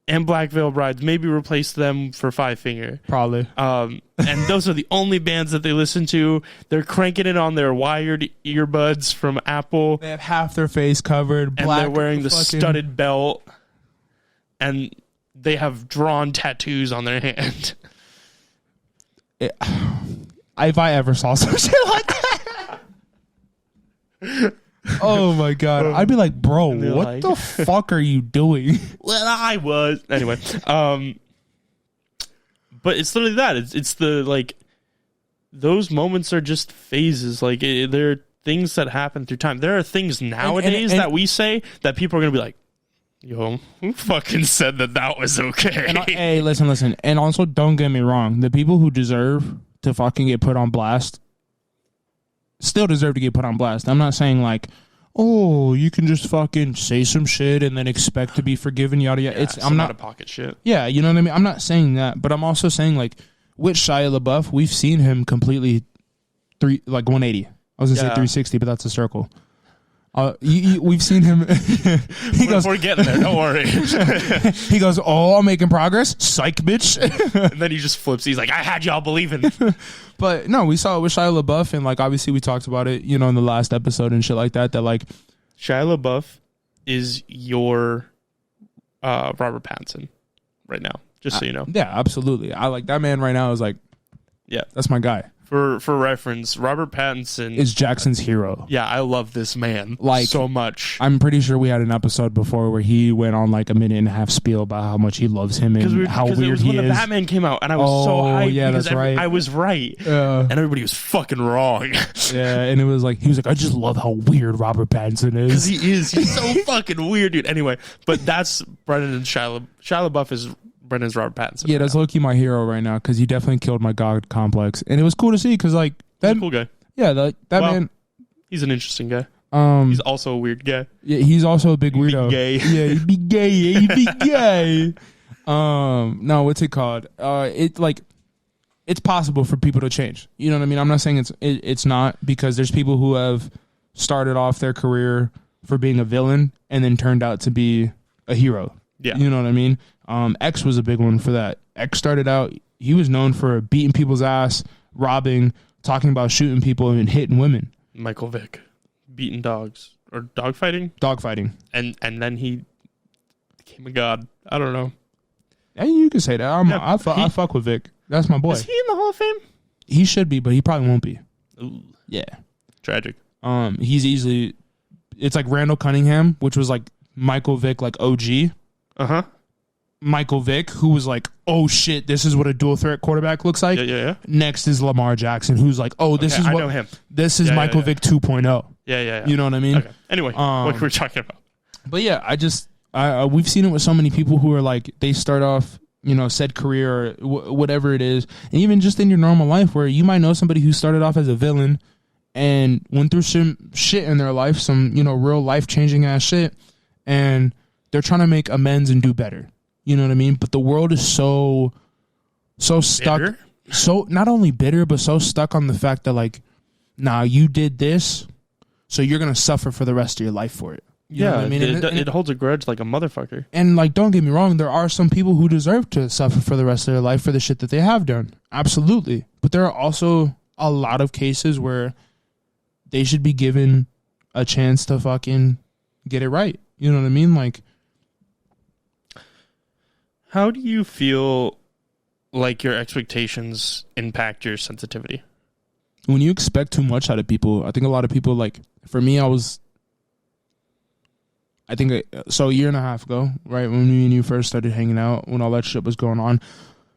And Black Veil Brides. Maybe replace them for Five Finger. Probably. And those are the only bands that they listen to. They're cranking it on their wired earbuds from Apple. They have half their face covered. Black, and they're wearing the studded belt. And they have drawn tattoos on their hand. If I ever saw some shit like that, oh my god, I'd be like, bro, what like, the fuck are you doing? Well, I was anyway. But it's literally that. It's the like those moments are just phases. Like they're things that happen through time. There are things nowadays that we say that people are gonna be like, yo, who fucking said that was okay? And hey, listen. And also, don't get me wrong. The people who deserve to fucking get put on blast still deserve to get put on blast. I'm not saying like, oh, you can just fucking say some shit and then expect to be forgiven, yada yada. Yeah, I'm not a pocket shit. Yeah, you know what I mean? I'm not saying that, but I'm also saying like with Shia LaBeouf, we've seen him completely 180. I was gonna say 360, but that's a circle. We've seen him. We're getting there. Don't worry. He goes, "Oh, I'm making progress, psych, bitch." And then he just flips. He's like, "I had y'all believing." But no, we saw it with Shia LaBeouf, and like obviously we talked about it, you know, in the last episode and shit like that. That like Shia LaBeouf is your Robert Pattinson right now. Just so you know. Yeah, absolutely. I like that man right now. Is like, yeah, that's my guy. For reference, Robert Pattinson is Jackson's hero. Yeah, I love this man like so much. I'm pretty sure we had an episode before where he went on like a minute and a half spiel about how much he loves him and how weird he is. When the Batman came out, and I was so hyped. Yeah, that's right. I was right, and everybody was fucking wrong. Yeah, and it was like he was like, I just love how weird Robert Pattinson is. Because he is. He's so fucking weird, dude. Anyway, but that's Brendan and Shia LaBeouf is Brendan's Robert Pattinson. Yeah, that's low-key my hero right now because he definitely killed my God complex, and it was cool to see because like. He's a cool guy. Yeah, that man. He's an interesting guy. He's also a weird guy. Yeah, he's also a big weirdo. Gay. Yeah, he be gay. He be gay. No, what's it called? It's possible for people to change. You know what I mean? I'm not saying it's not, because there's people who have started off their career for being a villain and then turned out to be a hero. Yeah, you know what I mean. X was a big one for that. X started out. He was known for beating people's ass, robbing, talking about shooting people and hitting women. Michael Vick, beating dogs or dogfighting. And then he became a god. I don't know. Yeah, you can say that. I fuck with Vic. That's my boy. Is he in the Hall of Fame? He should be, but he probably won't be. Ooh, yeah, tragic. He's easily. It's like Randall Cunningham, which was like Michael Vick, like OG. Michael Vick, who was like, oh shit, this is what a dual threat quarterback looks like. Yeah. Next is Lamar Jackson, who's like, oh, this is what I know him. This is Michael Vick 2.0. Yeah. You know what I mean? Okay. Anyway, what were we talking about? But yeah, we've seen it with so many people who are like, they start off, you know, said career or whatever it is, and even just in your normal life, where you might know somebody who started off as a villain and went through some shit in their life, some, you know, real life changing ass shit, and they're trying to make amends and do better. You know what I mean? But the world is so stuck. Bitter? So not only bitter, but so stuck on the fact that like, nah, you did this, so you're gonna suffer for the rest of your life for it. You know what I mean? It holds a grudge like a motherfucker. And like, don't get me wrong, there are some people who deserve to suffer for the rest of their life for the shit that they have done. Absolutely. But there are also a lot of cases where they should be given a chance to fucking get it right. You know what I mean? Like, how do you feel like your expectations impact your sensitivity? When you expect too much out of people, I think a lot of people, like, for me, so a year and a half ago, right, when me and you first started hanging out, when all that shit was going on,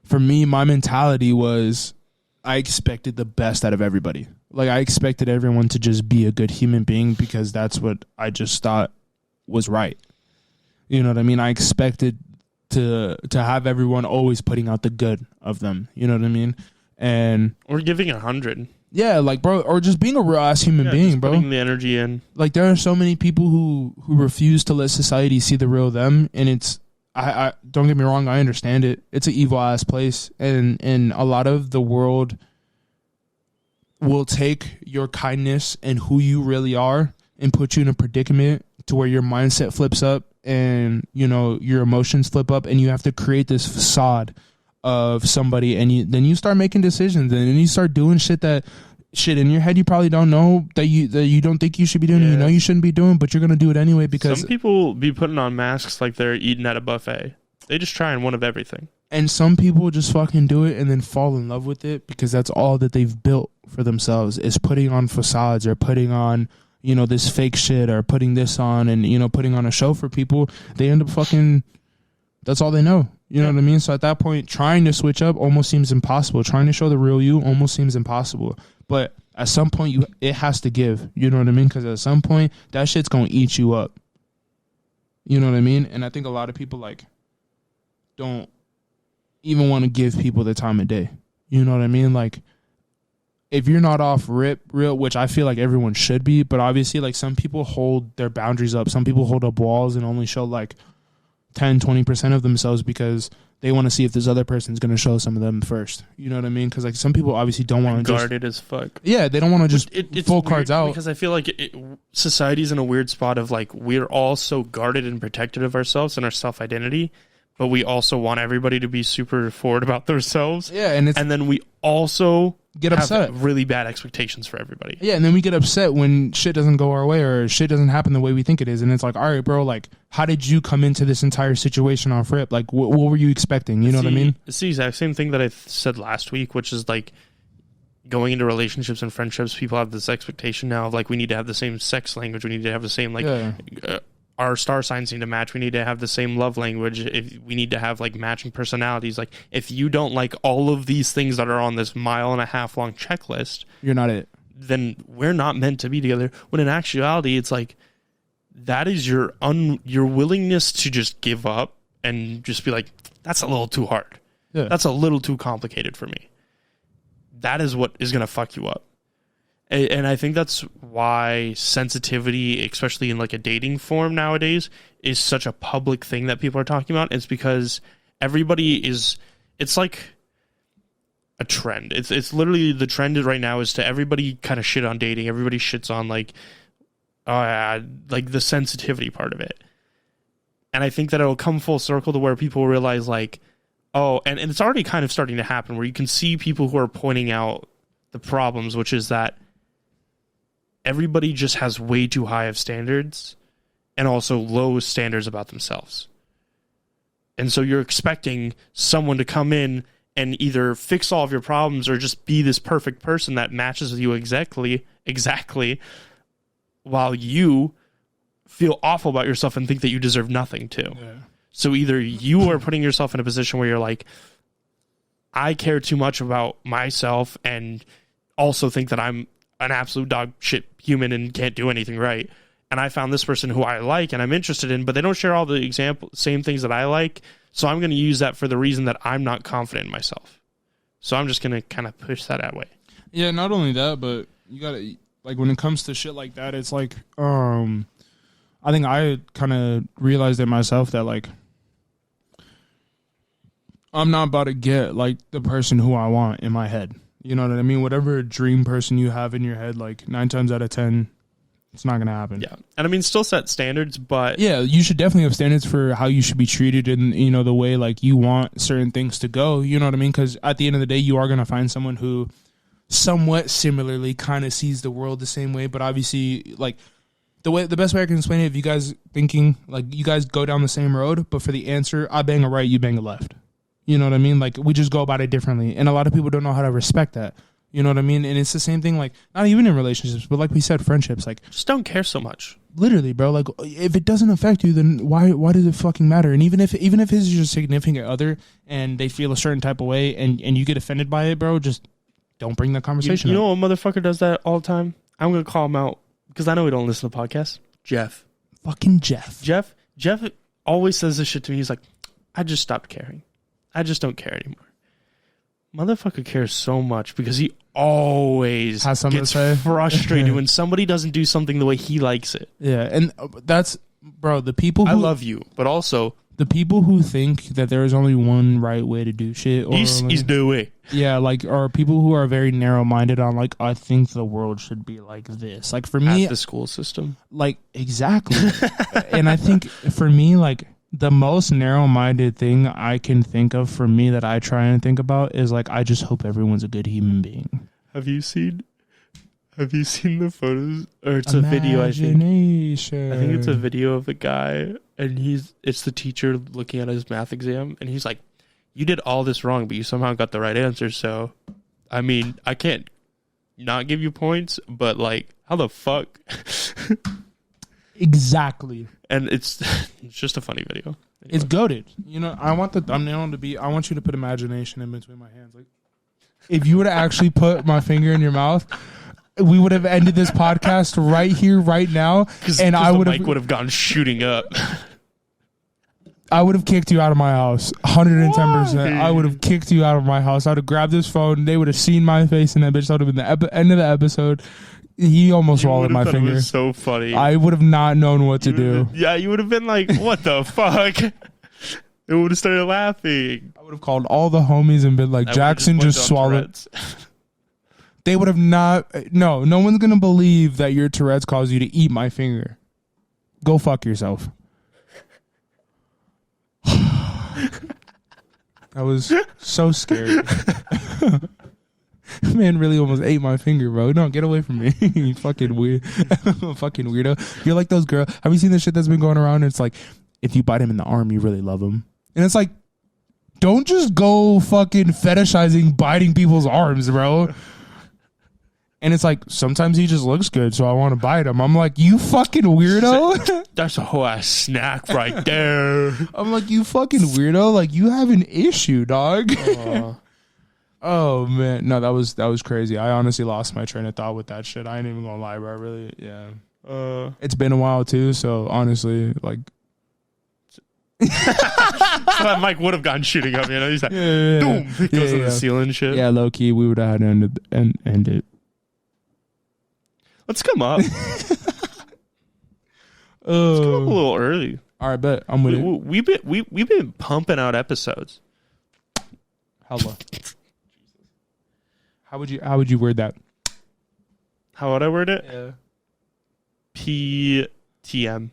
for me, my mentality was I expected the best out of everybody. Like, I expected everyone to just be a good human being because that's what I just thought was right. You know what I mean? I expected to have everyone always putting out the good of them. You know what I mean? And or giving 100. Yeah, like, bro, or just being a real ass human being, bro. Putting the energy in. Like, there are so many people who refuse to let society see the real them, and it's I don't get me wrong, I understand it. It's an evil ass place, and a lot of the world will take your kindness and who you really are and put you in a predicament to where your mindset flips up and, you know, your emotions flip up, and you have to create this facade of somebody, and then you start making decisions, and then you start doing shit in your head you probably don't know that you don't think you should be doing. Yeah. You know you shouldn't be doing, but you're gonna do it anyway because some people be putting on masks like they're eating at a buffet. They just trying one of everything. And some people just fucking do it and then fall in love with it because that's all that they've built for themselves is putting on facades or putting on, you know, this fake shit or putting this on and, you know, putting on a show for people. They end up fucking. That's all they know. You know what I mean? So at that point, trying to switch up almost seems impossible. Trying to show the real you almost seems impossible. But at some point, it has to give. You know what I mean? Because at some point, that shit's going to eat you up. You know what I mean? And I think a lot of people, like, don't even want to give people the time of day. You know what I mean? Like, if you're not off real, which I feel like everyone should be, but obviously, like, some people hold their boundaries up. Some people hold up walls and only show, like, 10-20% of themselves because they want to see if this other person's going to show some of them first. You know what I mean? Because, like, some people obviously don't want to just guarded as fuck. Yeah, they don't want to just it's full cards out. Because I feel like society's in a weird spot of, like, we're all so guarded and protected of ourselves and our self-identity, but we also want everybody to be super forward about themselves. Yeah, and then we also get upset. Have really bad expectations for everybody. Yeah, and then we get upset when shit doesn't go our way or shit doesn't happen the way we think it is. And it's like, all right, bro, like, how did you come into this entire situation off rip? Like, what were you expecting? You know what I mean? It's the exact same thing that I said last week, which is, like, going into relationships and friendships, people have this expectation now of, like, we need to have the same sex language. We need to have the same, like, our star signs need to match. We need to have the same love language. If we need to have, like, matching personalities. Like, if you don't like all of these things that are on this 1.5 mile long checklist, you're not it. Then we're not meant to be together. When in actuality, it's like that is your willingness to just give up and just be like, that's a little too hard. Yeah. That's a little too complicated for me. That is what is going to fuck you up. And I think that's why sensitivity, especially in, like, a dating form nowadays, is such a public thing that people are talking about. It's because everybody is, it's like a trend. It's literally the trend right now is to everybody kind of shit on dating. Everybody shits on, like the sensitivity part of it. And I think that it'll come full circle to where people realize, like, oh, and it's already kind of starting to happen where you can see people who are pointing out the problems, which is that everybody just has way too high of standards and also low standards about themselves. And so you're expecting someone to come in and either fix all of your problems or just be this perfect person that matches with you exactly, while you feel awful about yourself and think that you deserve nothing too. Yeah. So either you are putting yourself in a position where you're like, I care too much about myself and also think that I'm an absolute dog shit human and can't do anything right. And I found this person who I like and I'm interested in, but they don't share all the same things that I like. So I'm going to use that for the reason that I'm not confident in myself. So I'm just going to kind of push that way. Yeah, not only that, but you got to, like, when it comes to shit like that, it's like, I think I kind of realized it myself that, like, I'm not about to get, like, the person who I want in my head. You know what I mean? Whatever dream person you have in your head, like, 9 times out of 10, it's not going to happen. Yeah. And I mean, still set standards, but yeah, you should definitely have standards for how you should be treated and, you know, the way, like, you want certain things to go. You know what I mean? Because at the end of the day, you are going to find someone who somewhat similarly kind of sees the world the same way. But obviously, like, the best way I can explain it, if you guys thinking, like, you guys go down the same road, but for the answer, I bang a right, you bang a left. You know what I mean? Like, we just go about it differently. And a lot of people don't know how to respect that. You know what I mean? And it's the same thing, like, not even in relationships, but like we said, friendships. Like, just don't care so much. Literally, bro. Like, if it doesn't affect you, then why does it fucking matter? And even if it's your significant other and they feel a certain type of way and you get offended by it, bro, just don't bring that conversation You up. know what motherfucker does that all the time? I'm going to call him out because I know he don't listen to podcasts. Jeff. Fucking Jeff. Jeff always says this shit to me. He's like, I just stopped caring. I just don't care anymore. Motherfucker cares so much because he always has something gets to say. Frustrated when somebody doesn't do something the way he likes it. Yeah, and that's, bro, the people who... I love you, but also... The people who think that there is only one right way to do shit... Or he's no way. Yeah, like, or people who are very narrow-minded on, like, I think the world should be like this. Like, for me... At the school system. Like, exactly. And I think, for me, like... The most narrow-minded thing I can think of for me that I try and think about is like, I just hope everyone's a good human being. Have you seen the photos? Or it's a video, I think. I think it's a video of a guy and it's the teacher looking at his math exam and he's like, you did all this wrong, but you somehow got the right answer. So, I mean, I can't not give you points, but like, how the fuck? Exactly. And it's just a funny video. Anyway. It's goated. You know, I want the thumbnail to be, I want you to put imagination in between my hands. Like, if you would have actually put my finger in your mouth, we would have ended this podcast right here, right now. And I would have gone shooting up. I would have kicked you out of my house. 110%. I would have kicked you out of my house. I would have grabbed this phone. They would have seen my face in that bitch. That would have been the end of the episode. He almost swallowed my finger. It was so funny. I would have not known what to do. Yeah, you would have been like, what the fuck? It would have started laughing. I would have called all the homies and been like, Jaxon just swallowed. They would have not. No one's going to believe that your Tourette's caused you to eat my finger. Go fuck yourself. That was so scary. Man really almost ate my finger, bro. No, get away from me. You fucking weird. Fucking weirdo. You're like those girls. Have you seen the shit that's been going around? It's like, if you bite him in the arm, you really love him. And it's like, don't just go fucking fetishizing biting people's arms, bro. And it's like, sometimes he just looks good, so I want to bite him. I'm like, you fucking weirdo. That's a whole ass snack right there. I'm like, you fucking weirdo. Like, you have an issue, dog. Oh man, no, that was crazy. I honestly lost my train of thought with that shit. I ain't even gonna lie, bro. Really, yeah. It's been a while too, so honestly, like, so that mic would have gone shooting up. You know, he's like, boom, it goes on the ceiling and shit. Yeah, low key, we would have had to end it. Let's come up. Let's come up a little early. All right, bet I'm with it. We've been pumping out episodes. Hella. How would you word that? How would I word it? Yeah. PTM.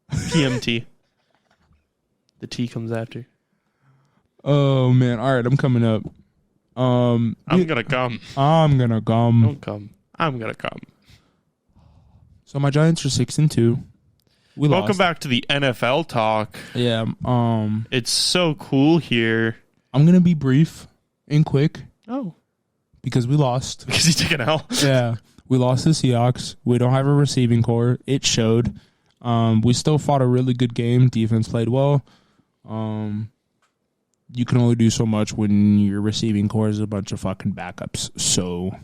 PMT. The T comes after. Oh man! All right, I'm coming up. I'm gonna come. I'm gonna come. Don't come. I'm gonna come. So my Giants are 6-2. Welcome back to the NFL talk. Yeah. It's so cool here. I'm gonna be brief and quick. Oh. Because we lost. Because you took an L. Yeah. We lost the Seahawks. We don't have a receiving core. It showed. We still fought a really good game. Defense played well. You can only do so much when your receiving core is a bunch of fucking backups. So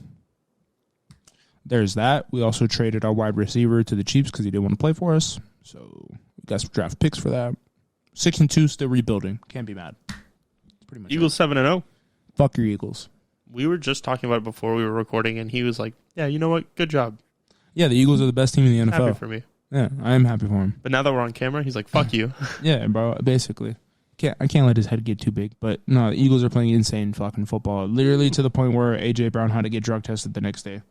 there's that. We also traded our wide receiver to the Chiefs because he didn't want to play for us. So we got some draft picks for that. 6-2, still rebuilding. Can't be mad. That's pretty much Eagles 7-0. Fuck your Eagles. We were just talking about it before we were recording, and he was like, yeah, you know what? Good job. Yeah, the Eagles are the best team in the NFL. Happy for me. Yeah, I am happy for him. But now that we're on camera, he's like, fuck you. Yeah, bro, basically. I can't let his head get too big. But no, the Eagles are playing insane fucking football. Literally to the point where A.J. Brown had to get drug tested the next day.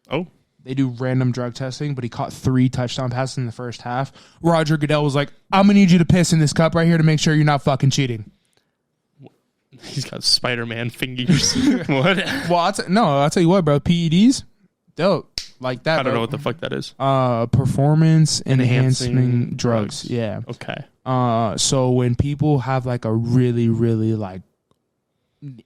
Oh. They do random drug testing, but he caught 3 touchdown passes in the first half. Roger Goodell was like, I'm going to need you to piss in this cup right here to make sure you're not fucking cheating. He's got Spider-Man fingers. What? Well, I'll tell you what, bro. PEDs, dope. like that. I don't know what the fuck that is. Performance enhancing drugs. Yeah. Okay. So when people have like a really, really like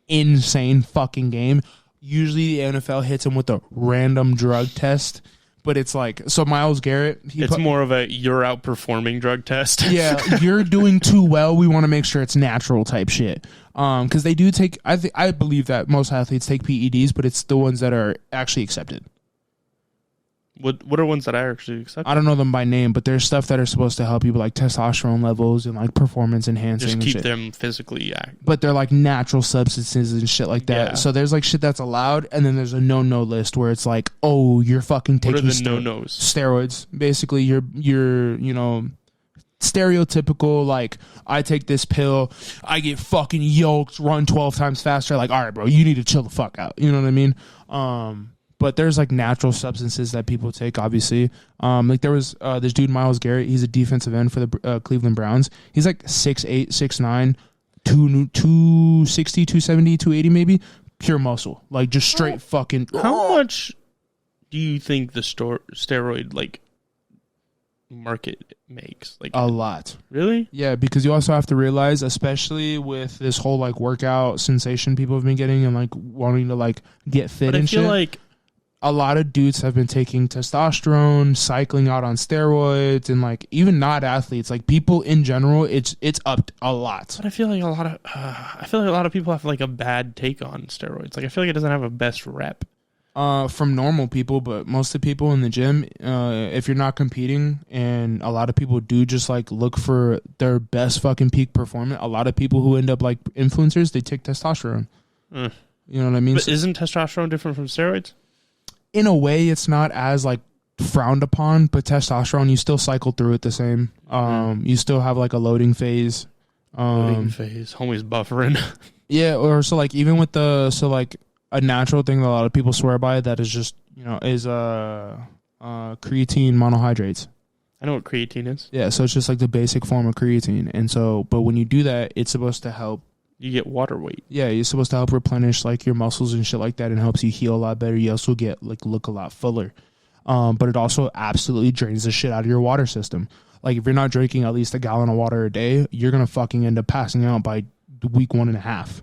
insane fucking game, usually the NFL hits them with a random drug test. But it's like, so Myles Garrett, it's more of a you're outperforming drug test. Yeah, you're doing too well. We want to make sure it's natural type shit. Because they do take, I believe that most athletes take PEDs, but it's the ones that are actually accepted. What are ones that I actually accept? I don't know them by name, but there's stuff that are supposed to help you with like testosterone levels and like performance enhancing. Just and keep shit. them physically active. But they're like natural substances and shit like that. Yeah. So there's like shit that's allowed, and then there's a no list where it's like, oh, you're fucking taking what are the no-nos? Steroids. Basically, you're you know, stereotypical, like, I take this pill, I get fucking yoked, run 12 times faster. Like, all right, bro, you need to chill the fuck out. You know what I mean? But there's like natural substances that people take, obviously. Like there was this dude, Myles Garrett. He's a defensive end for the Cleveland Browns. He's like 6'8", 6'9", 260, 270, 280 maybe. Pure muscle. Like just straight fucking... How much do you think the steroid like market makes? Like a lot. Really? Yeah, because you also have to realize, especially with this whole like workout sensation people have been getting and like wanting to like get fit and shit. I feel like a lot of dudes have been taking testosterone, cycling out on steroids, and like even not athletes, like people in general, it's upped a lot. But I feel like a lot of people have like a bad take on steroids. Like I feel like it doesn't have a best rep. From normal people, but most of the people in the gym, if you're not competing, and a lot of people do just like look for their best fucking peak performance. A lot of people who end up like influencers, they take testosterone. You know what I mean? But isn't testosterone different from steroids? In a way, it's not as like frowned upon, but testosterone, you still cycle through it the same. You still have like a loading phase. Homie's buffering. Yeah, or so like even with like a natural thing that a lot of people swear by that is just, you know, is creatine monohydrates. I know what creatine is. Yeah, so it's just like the basic form of creatine. And so, but when you do that, it's supposed to help. You get water weight. Yeah, you're supposed to help replenish like your muscles and shit like that, and helps you heal a lot better. You also get like look a lot fuller. But it also absolutely drains the shit out of your water system. Like if you're not drinking at least a gallon of water a day, you're gonna fucking end up passing out by week 1.5.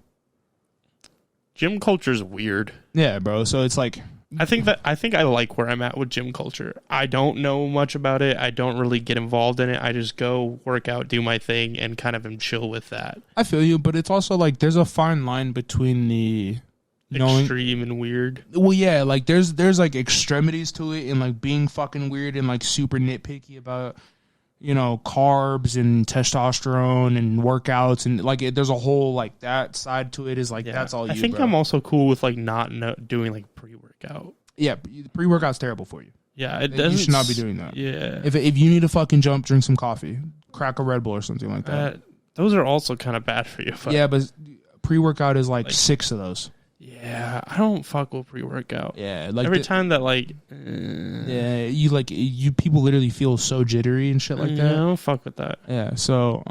Gym culture is weird. Yeah, bro. So it's like I think I like where I'm at with gym culture. I don't know much about it. I don't really get involved in it. I just go work out, do my thing, and kind of am chill with that. I feel you, but it's also like there's a fine line between the extreme and weird. Well, yeah, like there's like extremities to it, and like being fucking weird and like super nitpicky about, you know, carbs and testosterone and workouts, and like there's a whole like that side to it is like that's all you. I think bro. I'm also cool with like not doing like pre-workout. Yeah, pre-workout's terrible for you. Yeah, it doesn't. You should not be doing that. Yeah, if you need to fucking jump, drink some coffee, crack a Red Bull or something like that. Those are also kind of bad for you. Yeah, but pre-workout is like 6 of those. Yeah, I don't fuck with pre-workout. Yeah, like every time that like yeah, you people literally feel so jittery and shit like that. I don't fuck with that. Yeah, so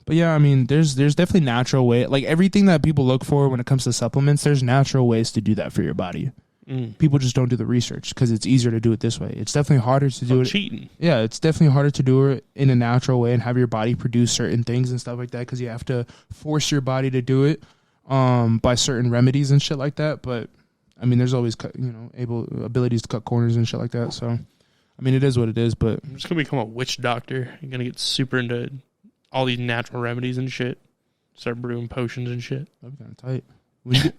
but yeah, I mean there's definitely natural way, like everything that people look for when it comes to supplements, there's natural ways to do that for your body. People just don't do the research because it's easier to do it this way. It's definitely harder to do it. Cheating. Yeah, it's definitely harder to do it in a natural way and have your body produce certain things and stuff like that because you have to force your body to do it by certain remedies and shit like that. But I mean, there's always abilities to cut corners and shit like that. So I mean, it is what it is. But I'm just gonna become a witch doctor. I'm gonna get super into all these natural remedies and shit. Start brewing potions and shit. That'd be kind of tight.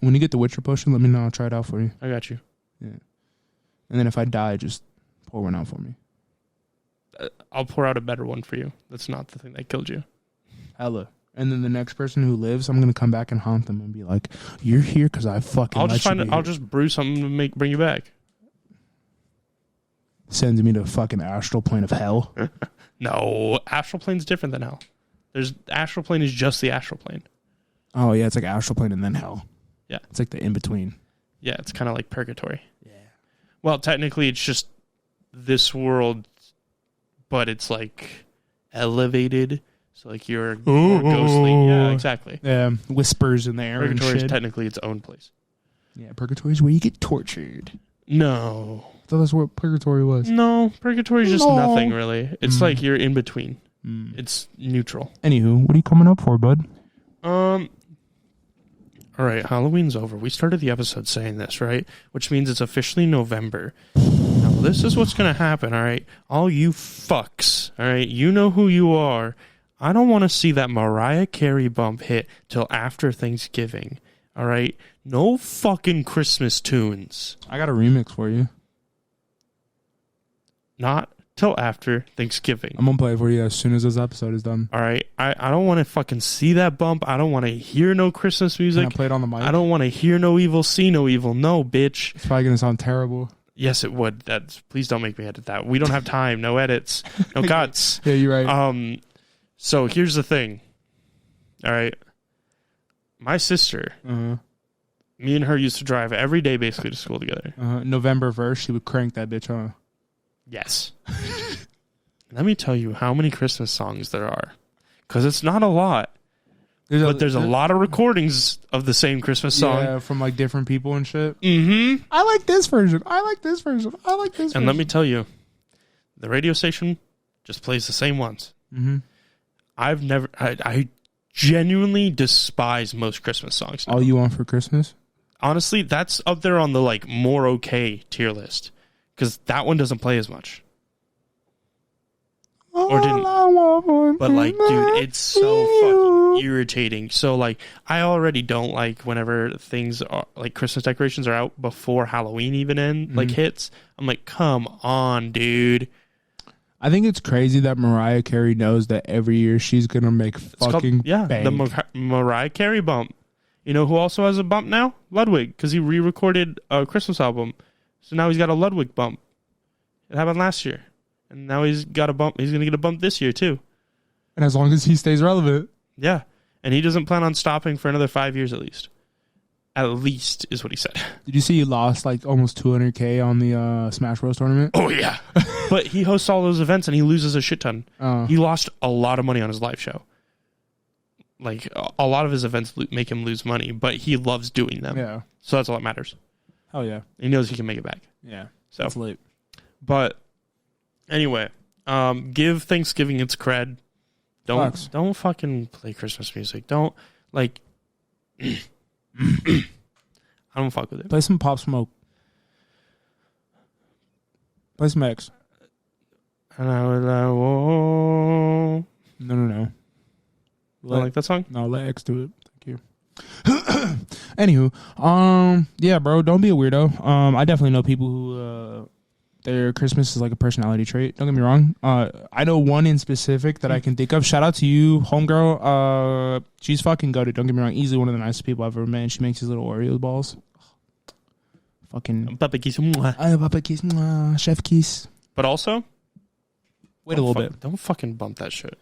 When you get the Witcher potion, let me know. I'll try it out for you. I got you. Yeah. And then if I die, just pour one out for me. I'll pour out a better one for you. That's not the thing that killed you. Hella. And then the next person who lives, I'm gonna come back and haunt them and be like, "You're here because I fucking." I'll just brew something to bring you back. Sends me to fucking astral plane of hell. No, astral plane's different than hell. Astral plane is just the astral plane. Oh yeah, it's like astral plane and then hell. Yeah, it's like the in between. Yeah, it's kind of like purgatory. Yeah. Well, technically, it's just this world, but it's like elevated. So like you're more ghostly. Yeah, exactly. Yeah, whispers in the air. Purgatory is technically its own place. Yeah, purgatory is where you get tortured. No, thought that's what purgatory was. No, purgatory is just nothing really. It's like you're in between. It's neutral. Anywho, what are you coming up for, bud? All right, Halloween's over. We started the episode saying this, right? Which means it's officially November. Now, this is what's going to happen, all right? All you fucks, all right? You know who you are. I don't want to see that Mariah Carey bump hit till after Thanksgiving, all right? No fucking Christmas tunes. I got a remix for you. Not till after Thanksgiving. I'm gonna play it for you as soon as this episode is done. All right? I don't want to fucking see that bump. I don't want to hear no Christmas music. Can I play it on the mic? I don't want to hear no evil, see no evil. No, bitch. It's probably gonna sound terrible. Yes, it would. Please don't make me edit that. We don't have time. No edits. No cuts. Yeah, you're right. So here's the thing. All right. My sister, me and her used to drive every day basically to school together. November 1st, she would crank that bitch on. Yes. Let me tell you how many Christmas songs there are. Because it's not a lot. There's a lot of recordings of the same Christmas song. Yeah, from like different people and shit. Mm-hmm. I like this version. I like this version. I like this version. And let me tell you, the radio station just plays the same ones. Mm-hmm. I genuinely despise most Christmas songs now. All You Want for Christmas? Honestly, that's up there on the like more okay tier list. Because that one doesn't play as much. Or didn't. But like, dude, it's so fucking irritating. So like, I already don't like whenever things are like Christmas decorations are out before Halloween even like hits. I'm like, come on, dude. I think it's crazy that Mariah Carey knows that every year she's gonna make fucking bank. The Mariah Carey bump. You know who also has a bump now? Ludwig, because he re-recorded a Christmas album. So now he's got a Ludwig bump. It happened last year. And now he's got a bump. He's going to get a bump this year, too. And as long as he stays relevant. Yeah. And he doesn't plan on stopping for another 5 years at least. At least is what he said. Did you see he lost like almost $200K on the Smash Bros tournament? Oh, yeah. But he hosts all those events and he loses a shit ton. He lost a lot of money on his live show. Like, a lot of his events make him lose money, but he loves doing them. Yeah. So that's all that matters. Oh, yeah. He knows he can make it back. Yeah. So that's late. But anyway, give Thanksgiving its cred. Don't fucking play Christmas music. Don't like. I don't fuck with it. Play some Pop Smoke. Play some X. And I was like, whoa. No. You don't like that song? No, let X do it. Thank you. Anywho, yeah, bro, don't be a weirdo. I definitely know people who their Christmas is like a personality trait. Don't get me wrong. I know one in specific that I can think of. Shout out to you, homegirl. She's fucking goated. Don't get me wrong. Easily one of the nicest people I've ever met. And she makes these little Oreo balls. Fucking Papa kiss. Papa kiss. Chef kiss. But also, wait a little bit. Don't fucking bump that shit.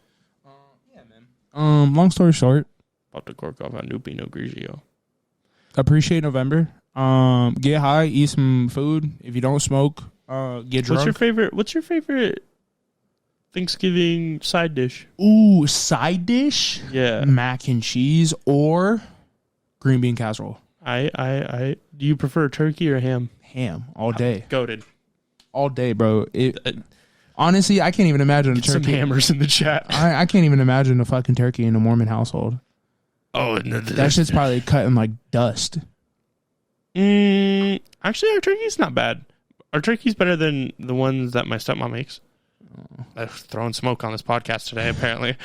Yeah, man. Long story short. Pop the cork off on Pinot Grigio. Appreciate November. Get high, eat some food. If you don't smoke, get drunk. What's your favorite Thanksgiving side dish? Ooh, side dish? Yeah. Mac and cheese or green bean casserole. Do you prefer turkey or ham? Ham all day. Goated. All day, bro. Honestly, I can't even imagine a turkey. Some hammers in the chat. I can't even imagine a fucking turkey in a Mormon household. Oh, no, that shit's probably cut in like dust. Actually, our turkey's not bad. Our turkey's better than the ones that my stepmom makes. I'm throwing smoke on this podcast today, apparently.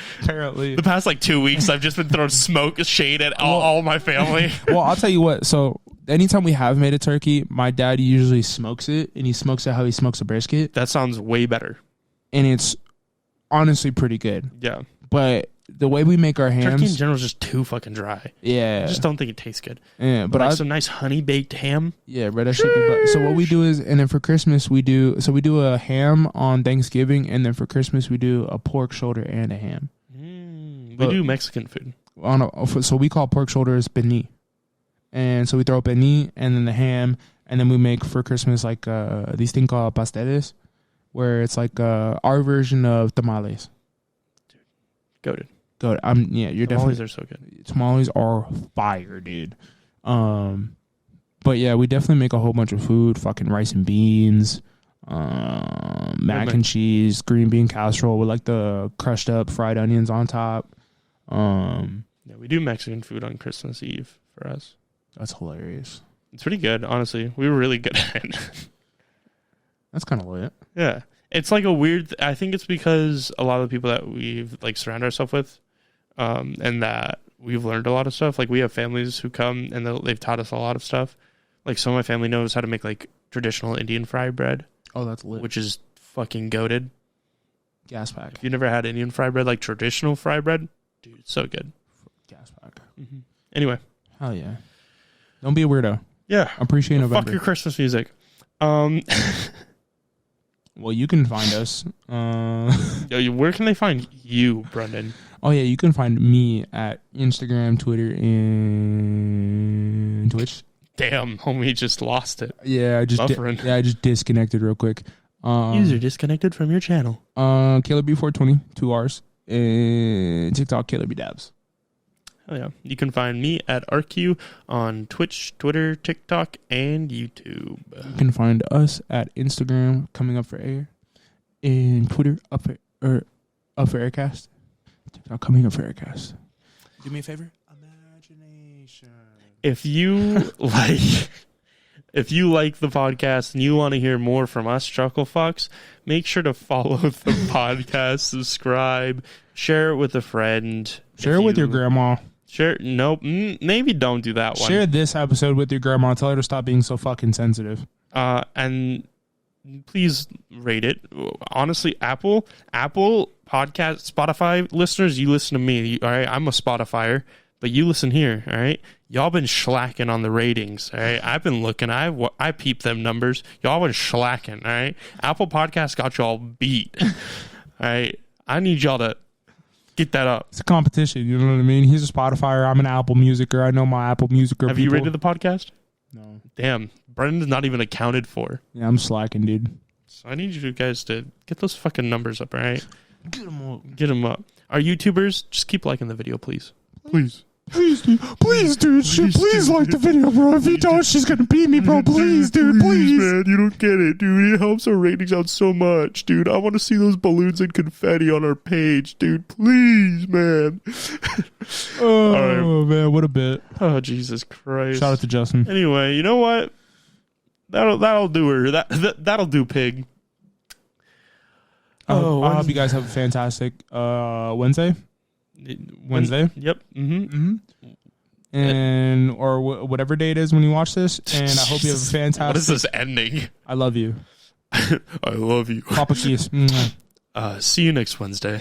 The past like 2 weeks, I've just been throwing smoke, shade at all my family. Well, I'll tell you what. So anytime we have made a turkey, my dad usually smokes it, and he smokes it how he smokes a brisket. That sounds way better. And it's honestly pretty good. Yeah. But the way we make our hams, turkey in general is just too fucking dry. Yeah, I just don't think it tastes good. Yeah, but like some nice honey baked ham. Yeah, bro, that should be. So what we do is, and then for Christmas we do a ham on Thanksgiving, and then for Christmas we do a pork shoulder and a ham. We do Mexican food. So we call pork shoulders pernil, and so we throw pernil and then the ham, and then we make for Christmas like these things called pasteles, where it's like our version of tamales. Goated. Good. You're tamales definitely. Are so good. Tamales are fire, dude. But yeah, we definitely make a whole bunch of food. Fucking rice and beans. mac and cheese, green bean casserole with like the crushed up fried onions on top. Yeah, we do Mexican food on Christmas Eve for us. That's hilarious. It's pretty good, honestly. We were really good at it. That's kind of lit. Yeah. It's like a weird... I think it's because a lot of the people that we've like surrounded ourselves with, and that we've learned a lot of stuff. Like, we have families who come and they've taught us a lot of stuff. Like, some of my family knows how to make like traditional Indian fry bread. Oh, that's lit. Which is fucking goated. Gas pack. If you never had Indian fry bread, like traditional fry bread, dude, it's so good. Gas pack. Mm-hmm. Anyway. Hell yeah. Don't be a weirdo. Yeah. Appreciate November. Fuck your Christmas music. Well, you can find us. Where can they find you, Brendan? Oh, yeah. You can find me at Instagram, Twitter, and Twitch. Damn, homie just lost it. Yeah, I just disconnected real quick. User disconnected from your channel. Caleb B420, 2 R's. And TikTok, Caleb B Dabs. Oh, yeah. You can find me at RQ on Twitch, Twitter, TikTok, and YouTube. You can find us at Instagram, Coming Up for Air, and Twitter, Up for Aircast. TikTok, Coming Up for Aircast. Do me a favor. Imagination. If you like the podcast and you want to hear more from us, Chuckle Fox, make sure to follow the podcast, subscribe, share it with a friend. Share it with your grandma. Maybe don't do that one. Share this episode with your grandma. Tell her to stop being so fucking sensitive. And please rate it. Honestly, Apple Podcast, Spotify listeners, you listen to me. All right, I'm a Spotifyer, but you listen here. All right, y'all been slacking on the ratings. All right, I've been looking. I peep them numbers. Y'all been slacking. All right, Apple Podcast got y'all beat. All right, I need y'all to get that up. It's a competition, you know what I mean? He's a Spotifyer. I'm an Apple Musicer. I know my Apple Musicer. Have you rated the podcast? No. Damn, Brendan's not even accounted for. Yeah, I'm slacking, dude. So I need you guys to get those fucking numbers up, all right? Get them up. Get them up. Our YouTubers, just keep liking the video, please. Please. Please, dude. Please, dude. Please like the video, bro. If you don't, she's going to beat me, bro. Please, dude. Please. Man, you don't get it, dude. It helps our ratings out so much, dude. I want to see those balloons and confetti on our page, dude. Please, man. Oh, man. What a bit. Oh, Jesus Christ. Shout out to Justin. Anyway, you know what? That'll do her. That'll do, pig. I hope you guys have a fantastic Wednesday. Wednesday. Yep. Mm-hmm. And or whatever day it is when you watch this. And I hope you have a fantastic. What is this ending? I love you. I love you. Papa kiss. See you next Wednesday.